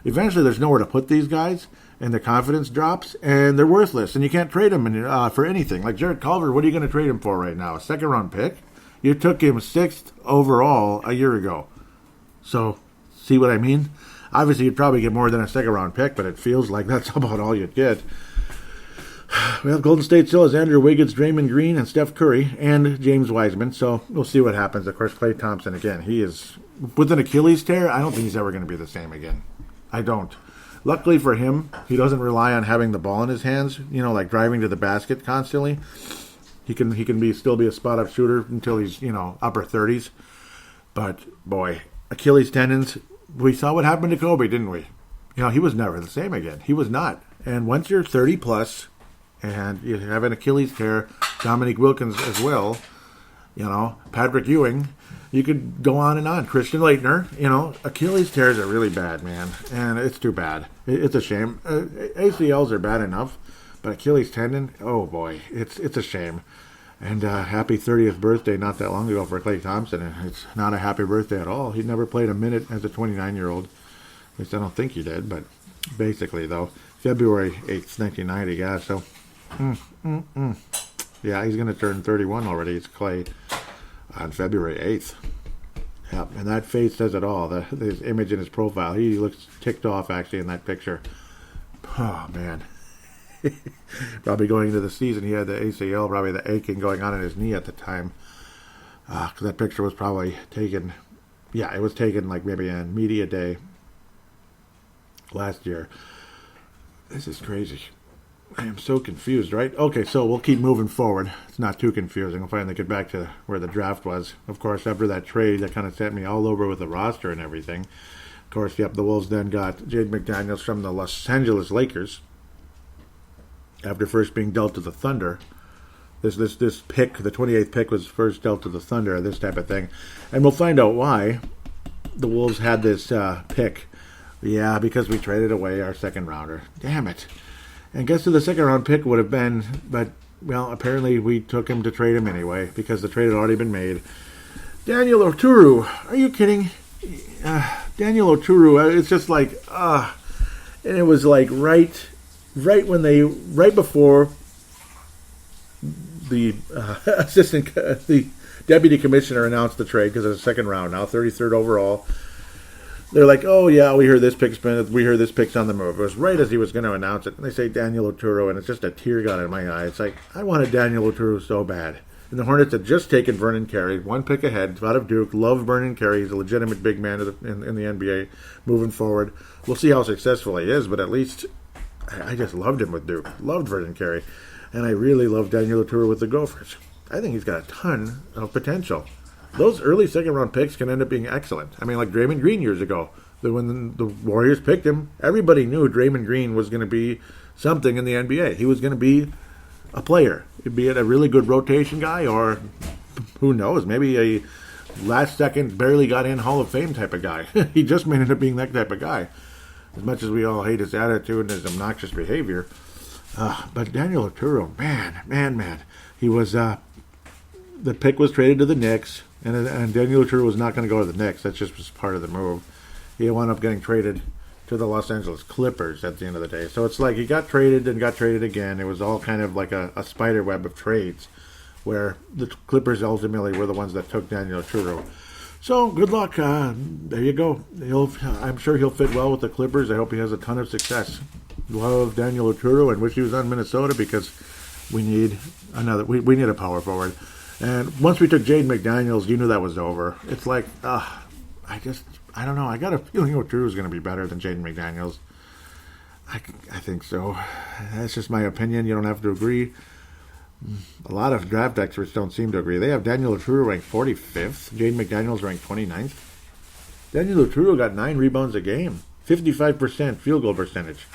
Eventually, there's nowhere to put these guys, and the confidence drops, and they're worthless, and you can't trade them for anything. Like Jared Culver, what are you going to trade him for right now? A second-round pick? You took him 6th overall a year ago. So, see what I mean? Obviously, you'd probably get more than a second-round pick, but it feels like that's about all you'd get. Well, Golden State still has Andrew Wiggins, Draymond Green, and Steph Curry, and James Wiseman, so we'll see what happens. Of course, Klay Thompson, again, he is, with an Achilles tear, I don't think he's ever going to be the same again. I don't. Luckily for him, he doesn't rely on having the ball in his hands, like driving to the basket constantly. He can still be a spot-up shooter until he's, upper 30s. But, boy, Achilles tendons, we saw what happened to Kobe, didn't we? He was never the same again. He was not. And once you're 30-plus, and you have an Achilles tear, Dominique Wilkins as well, Patrick Ewing, you could go on and on. Christian Laettner, Achilles tears are really bad, man, and it's too bad. It's a shame. ACLs are bad enough, but Achilles tendon, oh boy, it's a shame. And happy 30th birthday not that long ago for Klay Thompson, and it's not a happy birthday at all. He never played a minute as a 29-year-old. At least I don't think he did, but basically, though, February 8th, 1990, yeah, so... Yeah, he's going to turn 31 already. It's Klay on February 8th. Yeah, and that face says it all. His image in his profile. He looks ticked off, actually, in that picture. Oh, man. Probably going into the season, he had the ACL, probably the aching going on in his knee at the time. Because that picture was probably taken... Yeah, it was taken like maybe on media day last year. This is crazy. I am so confused, right? Okay, so we'll keep moving forward. It's not too confusing. We'll finally get back to where the draft was. Of course, after that trade, that kind of sent me all over with the roster and everything. Of course, yep, the Wolves then got Jaden McDaniels from the Los Angeles Lakers. After first being dealt to the Thunder. This pick, the 28th pick, was first dealt to the Thunder, this type of thing. And we'll find out why the Wolves had this pick Yeah, because we traded away our second rounder. Damn it. And guess who the second round pick would have been? But, well, apparently we took him to trade him anyway because the trade had already been made. Daniel Oturu. Are you kidding? Daniel Oturu. It's just like, and it was like right before the the deputy commissioner announced the trade because it's a second round now, 33rd overall. They're like, oh yeah, we heard this pick's on the move. It was right as he was going to announce it, and they say Daniel Oturu, and it's just a tear gun in my eye. It's like I wanted Daniel Oturu so bad. And the Hornets had just taken Vernon Carey, one pick ahead, out of Duke. Love Vernon Carey. He's a legitimate big man in the NBA moving forward. We'll see how successful he is, but at least I just loved him with Duke. Loved Vernon Carey. And I really love Daniel Oturu with the Gophers. I think he's got a ton of potential. Those early second-round picks can end up being excellent. I mean, like Draymond Green years ago. When the Warriors picked him, everybody knew Draymond Green was going to be something in the NBA. He was going to be a player. Be it a really good rotation guy or, who knows, maybe a last-second, barely got in Hall of Fame type of guy. He just may end up being that type of guy. As much as we all hate his attitude and his obnoxious behavior. But Daniel Oturu, man. He was, the pick was traded to the Knicks, and Daniel Oturu was not going to go to the Knicks. That just was part of the move. He wound up getting traded to the Los Angeles Clippers at the end of the day. So it's like he got traded and got traded again. It was all kind of like a spider web of trades where the Clippers ultimately were the ones that took Daniel Oturu. So good luck. There you go. I'm sure he'll fit well with the Clippers. I hope he has a ton of success. Love Daniel Oturu and wish he was on Minnesota because we need we need a power forward. And once we took Jaden McDaniels, you knew that was over. It's like, I don't know. I got a feeling Oturu is going to be better than Jaden McDaniels. I think so. That's just my opinion. You don't have to agree. A lot of draft experts don't seem to agree. They have Daniel Oturu ranked 45th. Jaden McDaniels ranked 29th. Daniel Oturu got 9 rebounds a game. 55% field goal percentage.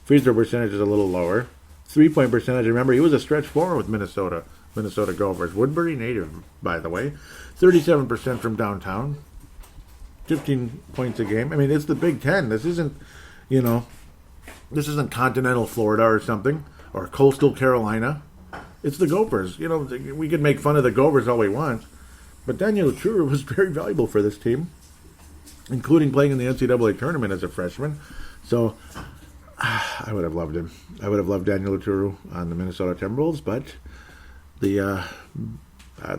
Free throw percentage is a little lower. 3-point percentage, remember, he was a stretch forward with Minnesota Gophers. Woodbury native, by the way. 37% from downtown. 15 points a game. I mean, it's the Big Ten. This isn't, this isn't continental Florida or something, or coastal Carolina. It's the Gophers. We could make fun of the Gophers all we want, but Daniel Oturu was very valuable for this team, including playing in the NCAA tournament as a freshman. So, I would have loved him. I would have loved Daniel Oturu on the Minnesota Timberwolves, but the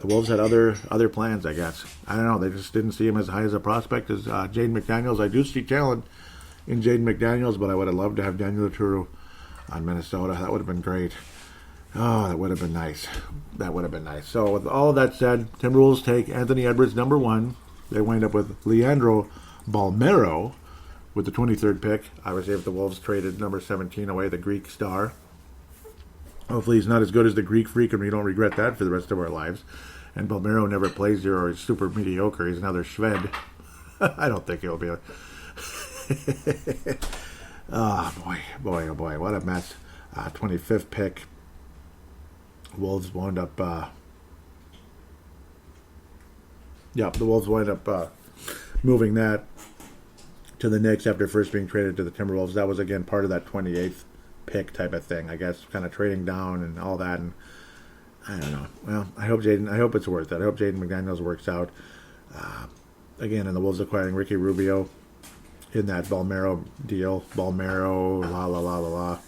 Wolves had other plans, I guess. I don't know. They just didn't see him as high as a prospect as Jaden McDaniels. I do see talent in Jaden McDaniels, but I would have loved to have Daniel Oturu on Minnesota. That would have been great. Oh, that would have been nice. So with all of that said, Timberwolves take Anthony Edwards, number 1. They wind up with Leandro Balmero with the 23rd pick. Obviously, if the Wolves traded number 17 away, the Greek star. Hopefully he's not as good as the Greek Freak and we don't regret that for the rest of our lives. And Balmero never plays there or he's super mediocre. He's another Shved. I don't think he'll be a... Oh, boy, what a mess. 25th pick. Wolves wound up... the Wolves wind up moving that to the Knicks after first being traded to the Timberwolves. That was, again, part of that 28th pick type of thing, I guess, kind of trading down and all that. And I don't know. Well, I hope it's worth it. I hope Jaden McDaniels works out. Again, and the Wolves acquiring Ricky Rubio in that Balmero deal. Balmero, la.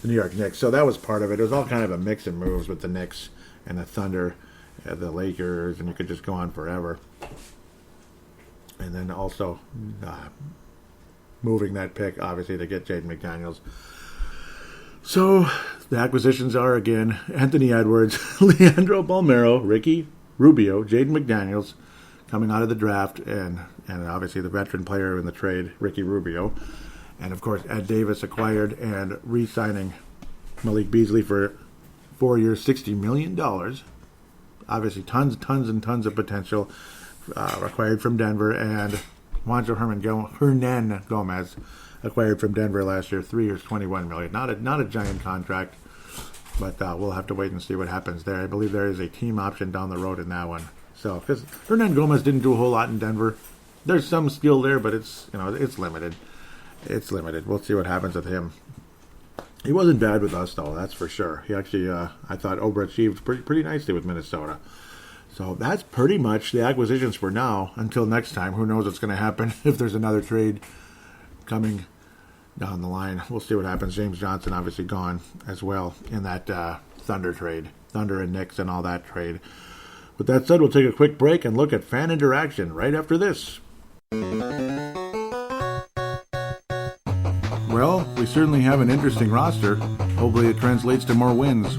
The New York Knicks. So that was part of it. It was all kind of a mix of moves with the Knicks and the Thunder, the Lakers, and you could just go on forever. And then also moving that pick, obviously, to get Jaden McDaniels. So the acquisitions are, again, Anthony Edwards, Leandro Balmero, Ricky Rubio, Jaden McDaniels, coming out of the draft, and obviously the veteran player in the trade, Ricky Rubio. And, of course, Ed Davis acquired and re-signing Malik Beasley for 4 years, $60 million. Obviously, tons and tons of potential. Acquired from Denver, and Juancho Hernan Gomez acquired from Denver last year, 3 years, $21 million. Not a giant contract, but we'll have to wait and see what happens there. I believe there is a team option down the road in that one. So, because Hernan Gomez didn't do a whole lot in Denver, there's some skill there, but it's it's limited. It's limited. We'll see what happens with him. He wasn't bad with us, though, that's for sure. He actually, I thought, overachieved pretty nicely with Minnesota. So that's pretty much the acquisitions for now. Until next time, who knows what's going to happen if there's another trade coming down the line. We'll see what happens. James Johnson obviously gone as well in that Thunder trade. Thunder and Knicks and all that trade. With that said, we'll take a quick break and look at fan interaction right after this. Well, we certainly have an interesting roster. Hopefully it translates to more wins.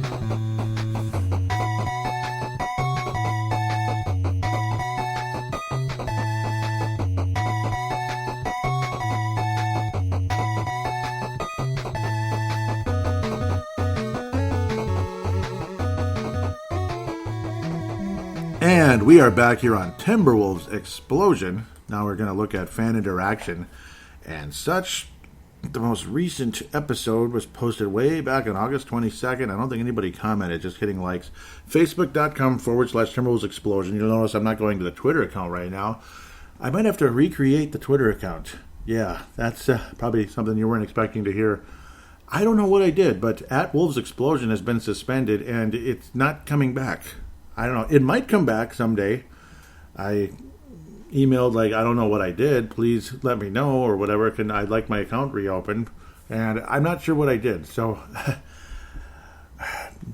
And we are back here on Timberwolves Explosion. Now we're going to look at fan interaction and such. The most recent episode was posted way back on August 22nd. I don't think anybody commented, just hitting likes. Facebook.com/Timberwolves Explosion. You'll notice I'm not going to the Twitter account right now. I might have to recreate the Twitter account. Yeah, that's probably something you weren't expecting to hear. I don't know what I did, but @Wolves Explosion has been suspended and it's not coming back. I don't know. It might come back someday. I emailed, I don't know what I did. Please let me know or whatever. I'd like my account reopened. And I'm not sure what I did. So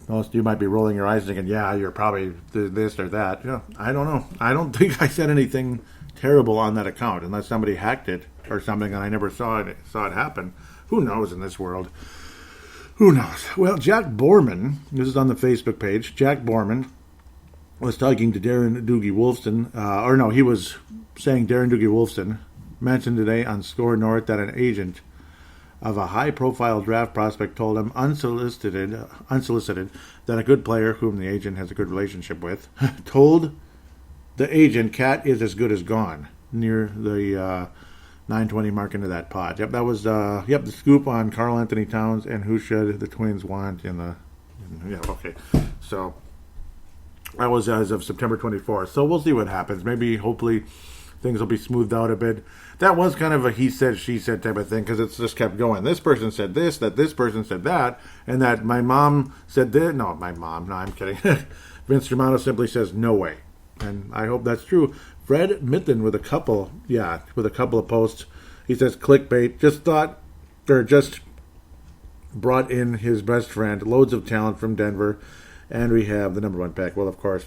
most of you might be rolling your eyes thinking, yeah, you're probably this or that. Yeah, I don't know. I don't think I said anything terrible on that account unless somebody hacked it or something and I never saw it happen. Who knows in this world? Who knows? Well, Jack Borman, this is on the Facebook page, Jack Borman was talking to Darren Doogie Wolfson, he was saying Darren Doogie Wolfson mentioned today on Score North that an agent of a high-profile draft prospect told him unsolicited that a good player, whom the agent has a good relationship with, told the agent Cat is as good as gone near the 9:20 mark into that pod. Yep, that was the scoop on Karl Anthony Towns and who should the Twins want in the. Yeah, okay, so. That was as of September 24th. So we'll see what happens. Maybe, hopefully, things will be smoothed out a bit. That was kind of a he said, she said type of thing because it's just kept going. This person said this, that this person said that, and that my mom said this. No, my mom. No, I'm kidding. Vince Germano simply says, no way. And I hope that's true. Fred Mitten with a couple of posts. He says, clickbait. Just brought in his best friend. Loads of talent from Denver. And we have the number one pick. Well, of course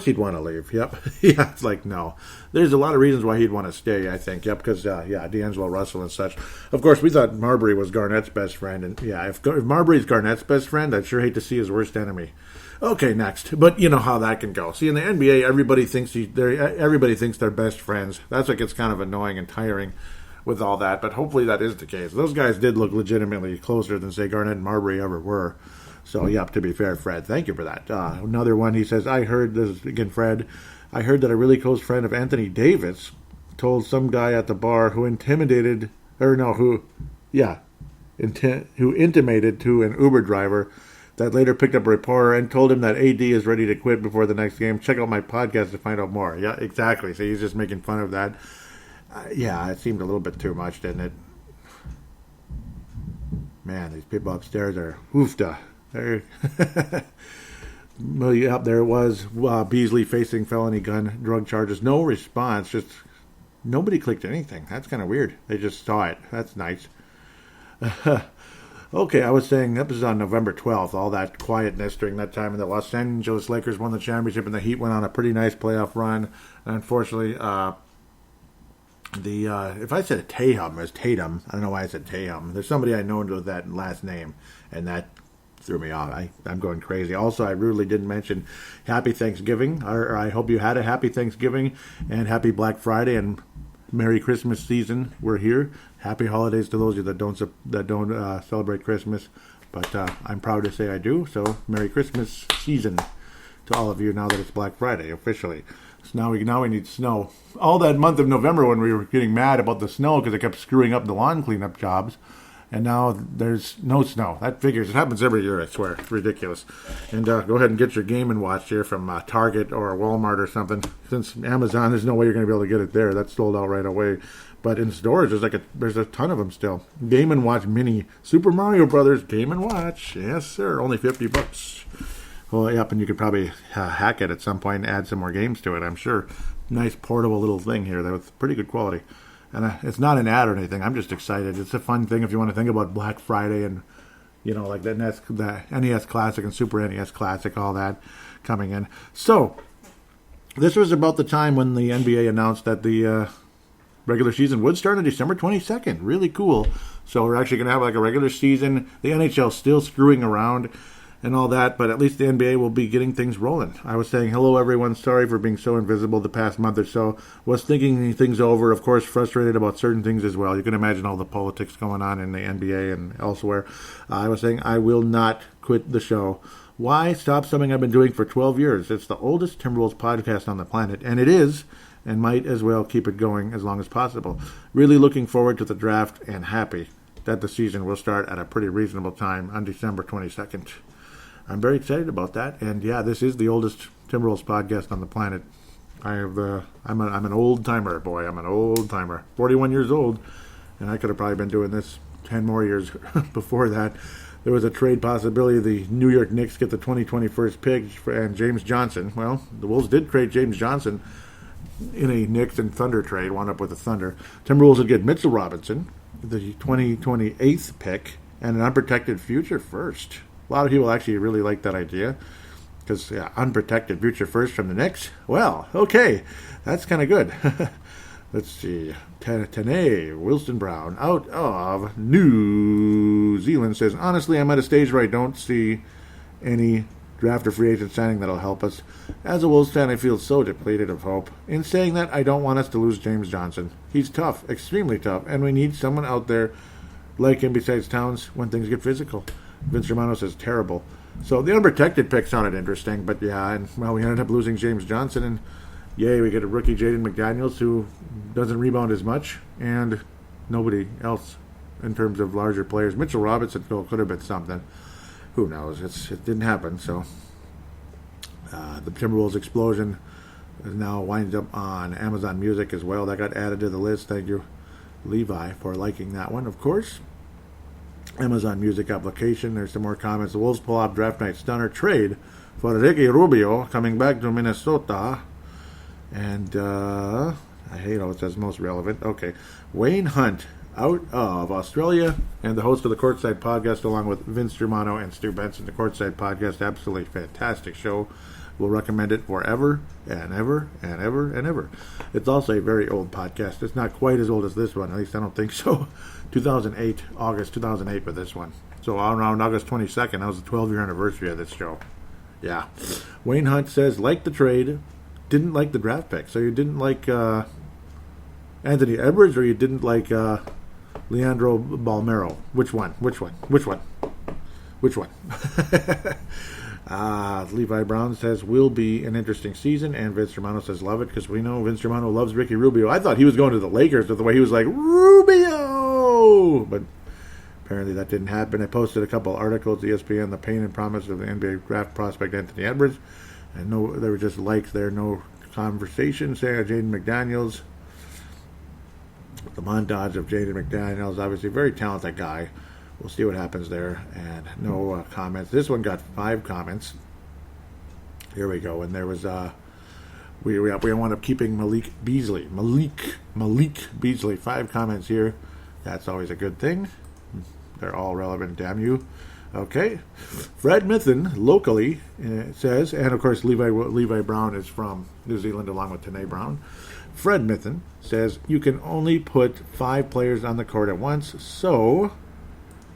he'd want to leave. Yep. Yeah, it's like, no. There's a lot of reasons why he'd want to stay, I think. Yep, because, D'Angelo Russell and such. Of course, we thought Marbury was Garnett's best friend. And, yeah, if Marbury's Garnett's best friend, I'd sure hate to see his worst enemy. Okay, next. But you know how that can go. See, in the NBA, everybody thinks they're best friends. That's what gets kind of annoying and tiring with all that. But hopefully that is the case. Those guys did look legitimately closer than, say, Garnett and Marbury ever were. So, yeah, to be fair, Fred, thank you for that. Another one, he says, I heard that a really close friend of Anthony Davis told some guy at the bar who intimated to an Uber driver that later picked up a reporter and told him that AD is ready to quit before the next game. Check out my podcast to find out more. Yeah, exactly. So he's just making fun of that. It seemed a little bit too much, didn't it? Man, these people upstairs are oofda. Well, yeah, there it was. Beasley facing felony gun drug charges. No response. Just nobody clicked anything. That's kind of weird. They just saw it. That's nice. Okay, I was saying that was on November 12th. All that quietness during that time, and the Los Angeles Lakers won the championship, and the Heat went on a pretty nice playoff run. And unfortunately, if I said Tatum, it's Tatum. I don't know why I said Tatum. There's somebody I know with that last name, and that threw me off. I'm going crazy. Also, I rudely didn't mention Happy Thanksgiving, or I hope you had a Happy Thanksgiving and Happy Black Friday and Merry Christmas season. We're here. Happy holidays to those of you that don't celebrate Christmas, but I'm proud to say I do. So Merry Christmas season to all of you now that it's Black Friday officially. So now we need snow. All that month of November when we were getting mad about the snow because it kept screwing up the lawn cleanup jobs. and now there's no snow. That figures. It happens every year, I swear. It's ridiculous. And go ahead and get your Game & Watch here from Target or Walmart or something. Since Amazon, there's no way you're going to be able to get it there. That's sold out right away. But in stores, there's a ton of them still. Game & Watch Mini Super Mario Brothers Game & Watch. Yes, sir. Only $50. Well, yep, and you could probably hack it at some point and add some more games to it, I'm sure. Nice portable little thing here with pretty good quality. And it's not an ad or anything. I'm just excited. It's a fun thing if you want to think about Black Friday and, like the NES Classic and Super NES Classic, all that coming in. So, this was about the time when the NBA announced that the regular season would start on December 22nd. Really cool. So, we're actually going to have like a regular season. The NHL still screwing around and all that, but at least the NBA will be getting things rolling. I was saying, hello everyone, sorry for being so invisible the past month or so. Was thinking things over, of course, frustrated about certain things as well. You can imagine all the politics going on in the NBA and elsewhere. I was saying I will not quit the show. Why stop something I've been doing for 12 years? It's the oldest Timberwolves podcast on the planet, and it is, and might as well keep it going as long as possible. Really looking forward to the draft and happy that the season will start at a pretty reasonable time on December 22nd. I'm very excited about that, and yeah, this is the oldest Timberwolves podcast on the planet. I'm an old timer, boy. I'm an old timer. 41 years old, and I could have probably been doing this 10 more years before that. There was a trade possibility. The New York Knicks get the 2021 pick and James Johnson. Well, the Wolves did trade James Johnson in a Knicks and Thunder trade. Wound up with the Thunder. Timberwolves would get Mitchell Robinson, the 2028 pick, and an unprotected future first. A lot of people actually really like that idea because unprotected future first from the Knicks. Well, okay, that's kind of good. Let's see. Tane Wilson Brown out of New Zealand says, honestly, I'm at a stage where I don't see any draft or free agent signing that'll help us. As a Wolves fan, I feel so depleted of hope. In saying that, I don't want us to lose James Johnson. He's tough, extremely tough, and we need someone out there like him besides Towns when things get physical. Vince Romano says terrible. So the unprotected pick sounded interesting, but yeah, and well, we ended up losing James Johnson, and yay, we get a rookie Jaden McDaniels who doesn't rebound as much, and nobody else in terms of larger players. Mitchell Robinson could have been something. Who knows? It didn't happen. So the Timberwolves explosion is now winds up on Amazon Music as well. That got added to the list. Thank you, Levi, for liking that one, of course. Amazon Music application. There's some more comments. The Wolves pull off draft night stunner trade for Ricky Rubio coming back to Minnesota. And I hate how it says most relevant. Okay. Wayne Hunt out of Australia and the host of the Courtside Podcast along with Vince Germano and Stu Benson. The Courtside Podcast, absolutely fantastic show. We'll recommend it forever and ever and ever and ever. It's also a very old podcast. It's not quite as old as this one. At least I don't think so. 2008, August 2008 for this one. So around August 22nd, that was the 12-year anniversary of this show. Yeah. Wayne Hunt says, like the trade, didn't like the draft pick. So you didn't like Anthony Edwards or you didn't like Leandro Balmero? Which one? Levi Brown says, will be an interesting season, and Vince Romano says, love it, because we know Vince Romano loves Ricky Rubio. I thought he was going to the Lakers with the way he was like, Rubio! But apparently that didn't happen. I posted a couple articles, ESPN, the pain and promise of the NBA draft prospect Anthony Edwards, and no, they were just likes there, no conversation. Saying Jaden McDaniels, the montage of Jaden McDaniels, obviously a very talented guy. We'll see what happens there. And no comments. This one got 5 comments. Here we go. And there was we wound up keeping Malik Beasley. Malik Beasley. 5 comments here. That's always a good thing. They're all relevant. Damn you. Okay. Fred Mithen locally says, and of course Levi Brown is from New Zealand along with Tanae Brown. Fred Mithen says you can only put 5 players on the court at once, so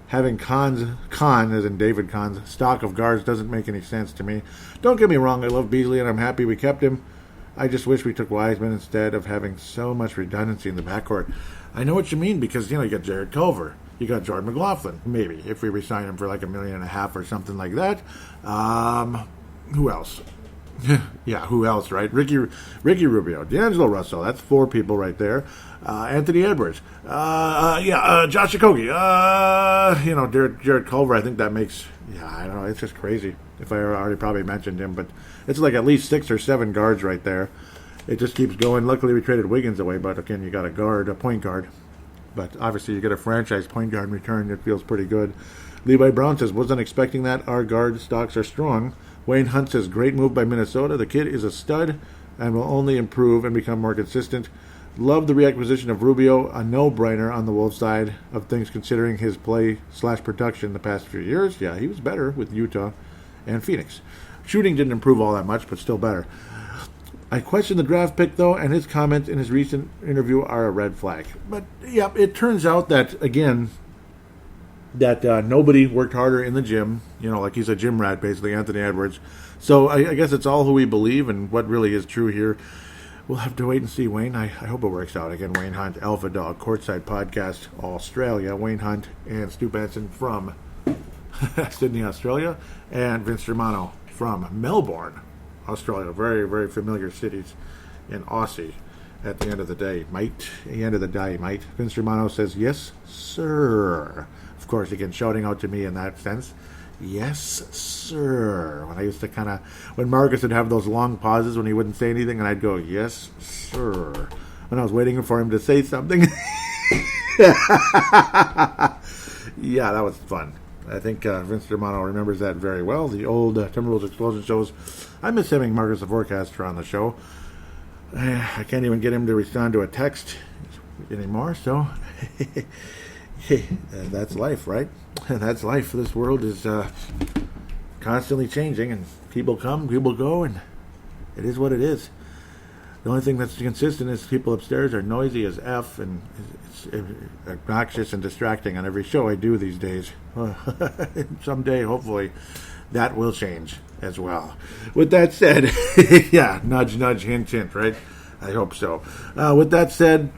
having Khan, as in David Kahn's, stock of guards doesn't make any sense to me. Don't get me wrong, I love Beasley and I'm happy we kept him. I just wish we took Wiseman instead of having so much redundancy in the backcourt. I know what you mean because, you got Jared Culver. You got Jordan McLaughlin, maybe, if we resign him for like $1.5 million or something like that. Who else? Yeah, who else, right? Ricky Rubio, D'Angelo Russell. That's 4 people right there. Anthony Edwards. Josh Okogie. Jared Culver. I think that makes. Yeah, I don't know. It's just crazy. If I already probably mentioned him, but it's like at least 6 or 7 guards right there. It just keeps going. Luckily, we traded Wiggins away, but again, you got a point guard. But obviously, you get a franchise point guard in return. It feels pretty good. Levi Brown says, wasn't expecting that. Our guard stocks are strong. Wayne Hunt says, great move by Minnesota. The kid is a stud and will only improve and become more consistent. Love the reacquisition of Rubio, a no-brainer on the Wolves side of things considering his play/production the past few years. Yeah, he was better with Utah and Phoenix. Shooting didn't improve all that much, but still better. I question the draft pick, though, and his comments in his recent interview are a red flag. But, yeah, it turns out that, again, that nobody worked harder in the gym. Like he's a gym rat, basically, Anthony Edwards. So I guess it's all who we believe and what really is true here. We'll have to wait and see, Wayne. I hope it works out. Again, Wayne Hunt, Alpha Dog, Courtside Podcast, Australia. Wayne Hunt and Stu Benson from Sydney, Australia. And Vince Germano from Melbourne, Australia. Very, very familiar cities in Aussie at the end of the day, mate. Vince Germano says, yes, sir. Of course, again, shouting out to me in that sense. Yes, sir. When I used to when Marcus would have those long pauses when he wouldn't say anything, and I'd go, yes, sir. When I was waiting for him to say something. Yeah, that was fun. I think Vince Germano remembers that very well. The old Timberwolves Explosion shows. I miss having Marcus the Forecaster on the show. I can't even get him to respond to a text anymore, so that's life, right? That's life. This world is constantly changing, and people come, people go, and it is what it is. The only thing that's consistent is people upstairs are noisy as F, and it's obnoxious and distracting on every show I do these days. Someday, hopefully, that will change as well. With that said, yeah, nudge, nudge, hint, hint, right? I hope so. With that said,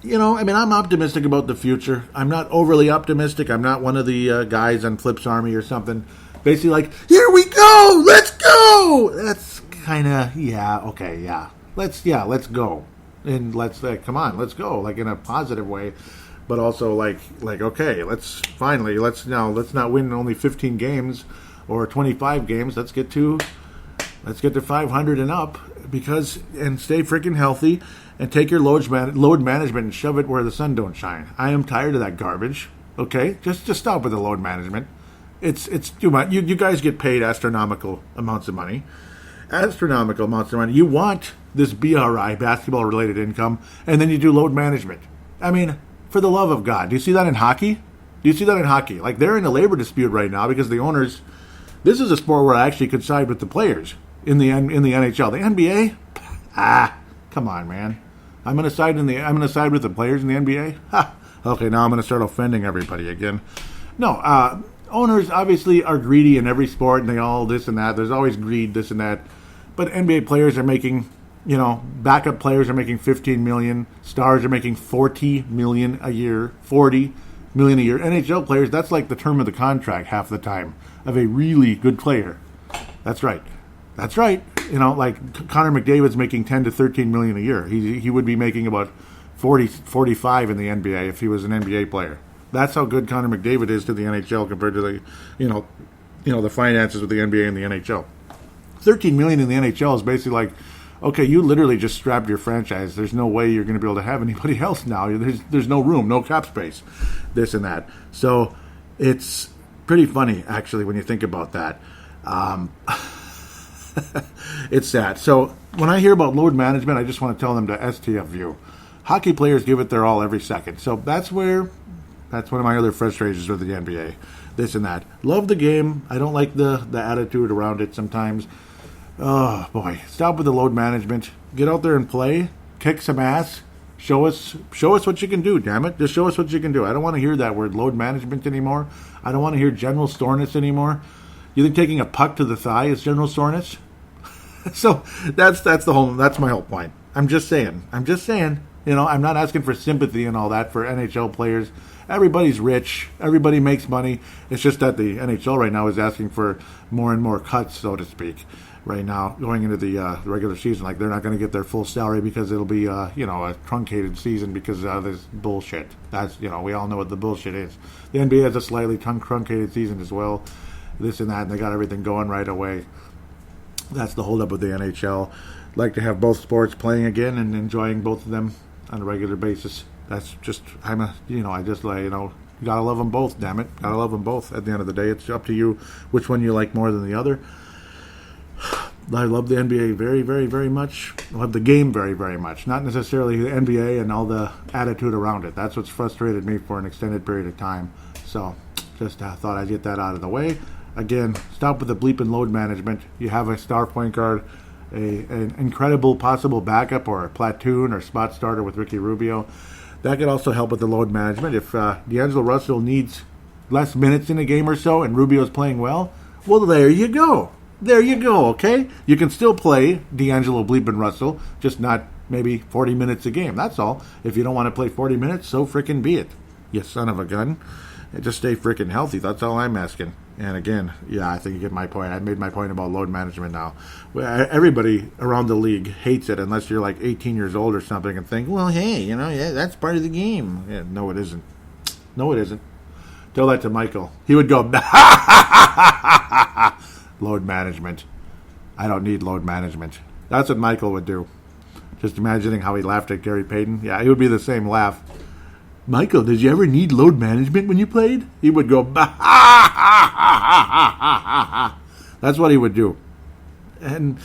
I'm optimistic about the future. I'm not overly optimistic. I'm not one of the guys on Flip's Army or something. Basically like, here we go! Let's go! That's kind of, okay. Let's go. And let's, come on, let's go. Like, in a positive way. But also, like, okay, let's not win only 15 games or 25 games. Let's get to 500 and up. And stay freaking healthy. And take your load management and shove it where the sun don't shine. I am tired of that garbage. Okay, just stop with the load management. It's too much. You guys get paid astronomical amounts of money. You want this BRI, basketball related income, and then you do load management. I mean, for the love of God, do you see that in hockey? Like, they're in a labor dispute right now because the owners. This is a sport where I actually could side with the players in the NHL. The NBA, come on, man. I'm going to side with the players in the NBA. Okay, now I'm going to start offending everybody again. No, owners obviously are greedy in every sport, and they all this and that. There's always greed, this and that. But NBA players are making, backup players are making $15 million. Stars are making $40 million a year. $40 million a year. NHL players, that's like the term of the contract half the time of a really good player. That's right. Like Connor McDavid's making $10 to $13 million a year. He would be making about 40, 45 in the NBA if he was an NBA player. That's how good Connor McDavid is to the NHL compared to the, the finances with the NBA and the NHL. $13 million in the NHL is basically like, okay, you literally just strapped your franchise. There's no way you're going to be able to have anybody else now. There's no room, no cap space, this and that. So it's pretty funny, actually, when you think about that. It's sad. So when I hear about load management, I just want to tell them to STFU. Hockey players give it their all every second. So that's one of my other frustrations with the NBA. This and that. Love the game. I don't like the attitude around it sometimes. Oh, boy. Stop with the load management. Get out there and play. Kick some ass. Show us what you can do, damn it. Just show us what you can do. I don't want to hear that word load management anymore. I don't want to hear general soreness anymore. You think taking a puck to the thigh is general soreness? So that's my whole point. I'm just saying. I'm not asking for sympathy and all that for NHL players. Everybody's rich. Everybody makes money. It's just that the NHL right now is asking for more and more cuts, so to speak. right now going into the regular season. Like, they're not going to get their full salary because it'll be a truncated season because of this bullshit. That's, we all know what the bullshit is. The NBA has a slightly truncated season as well, this and that, and they got everything going right away. That's the holdup with the NHL. Like to have both sports playing again and enjoying both of them on a regular basis. That's just, you gotta love them both, damn it. Gotta love them both. At the end of the day, it's up to you which one you like more than the other. I love the NBA very, very, very much. I love the game very, very much. Not necessarily the NBA and all the attitude around it. That's what's frustrated me for an extended period of time. So, just thought I'd get that out of the way. Again, stop with the bleeping load management. You have a star point guard, an incredible possible backup or a platoon or spot starter with Ricky Rubio. That could also help with the load management. If D'Angelo Russell needs less minutes in a game or so and Rubio's playing well, well, there you go. There you go, okay? You can still play D'Angelo bleeping Russell, just not maybe 40 minutes a game. That's all. If you don't want to play 40 minutes, so frickin' be it. You son of a gun. And just stay frickin' healthy. That's all I'm asking. And again, yeah, I think you get my point. I made my point about load management now. Everybody around the league hates it unless you're like 18 years old or something and think, well, hey, yeah, that's part of the game. Yeah, no, it isn't. No, it isn't. Tell that to Michael. He would go, load management. I don't need load management. That's what Michael would do. Just imagining how he laughed at Gary Payton. Yeah, he would be the same laugh. Michael, did you ever need load management when you played? He would go, that's what he would do. And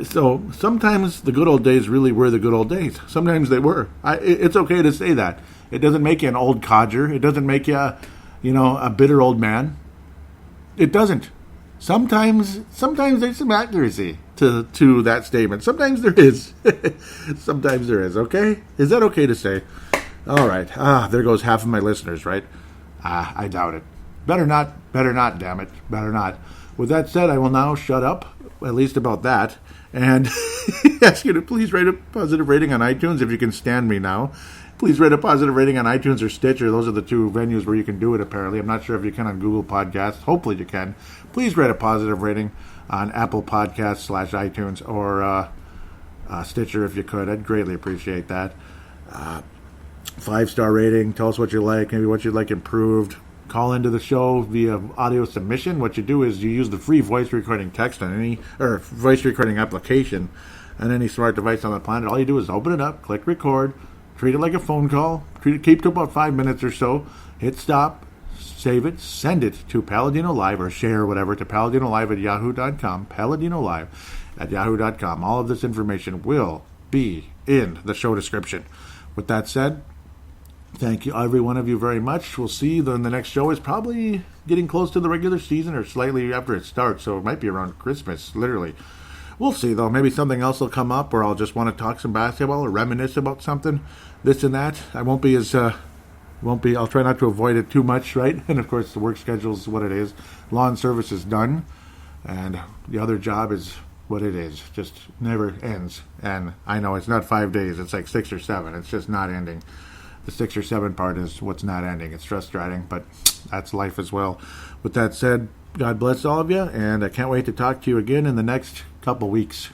so sometimes the good old days really were the good old days. Sometimes they were. It's okay to say that. It doesn't make you an old codger. It doesn't make you, a bitter old man. It doesn't. Sometimes there's some accuracy to that statement. Sometimes there is. Sometimes there is, okay? Is that okay to say? All right. There goes half of my listeners, right? I doubt it. Better not, damn it. Better not. With that said, I will now shut up, at least about that, and ask you to please rate a positive rating on iTunes if you can stand me now. Please rate a positive rating on iTunes or Stitcher. Those are the two venues where you can do it, apparently. I'm not sure if you can on Google Podcasts. Hopefully you can. Please rate a positive rating on Apple Podcasts / iTunes or Stitcher if you could. I'd greatly appreciate that. 5-star rating. Tell us what you like, maybe what you'd like improved. Call into the show via audio submission. What you do is you use the free voice recording text on any, or voice recording application on any smart device on the planet. All you do is open it up, click record, treat it like a phone call, keep to about 5 minutes or so, hit stop, save it, send it to paladinolive or share whatever to paladinolive@yahoo.com, paladinolive@yahoo.com. All of this information will be in the show description. With that said, thank you, every one of you, very much. We'll see you in the next show. Is probably getting close to the regular season or slightly after it starts, so it might be around Christmas, literally. We'll see, though. Maybe something else will come up, or I'll just want to talk some basketball or reminisce about something, this and that. I won't be as, I'll try not to avoid it too much, right? And, of course, the work schedule is what it is. Lawn service is done, and the other job is what it is. Just never ends. And I know it's not 5 days. It's like 6 or 7. It's just not ending. The 6 or 7 part is what's not ending. It's frustrating, but that's life as well. With that said, God bless all of you, and I can't wait to talk to you again in the next couple weeks.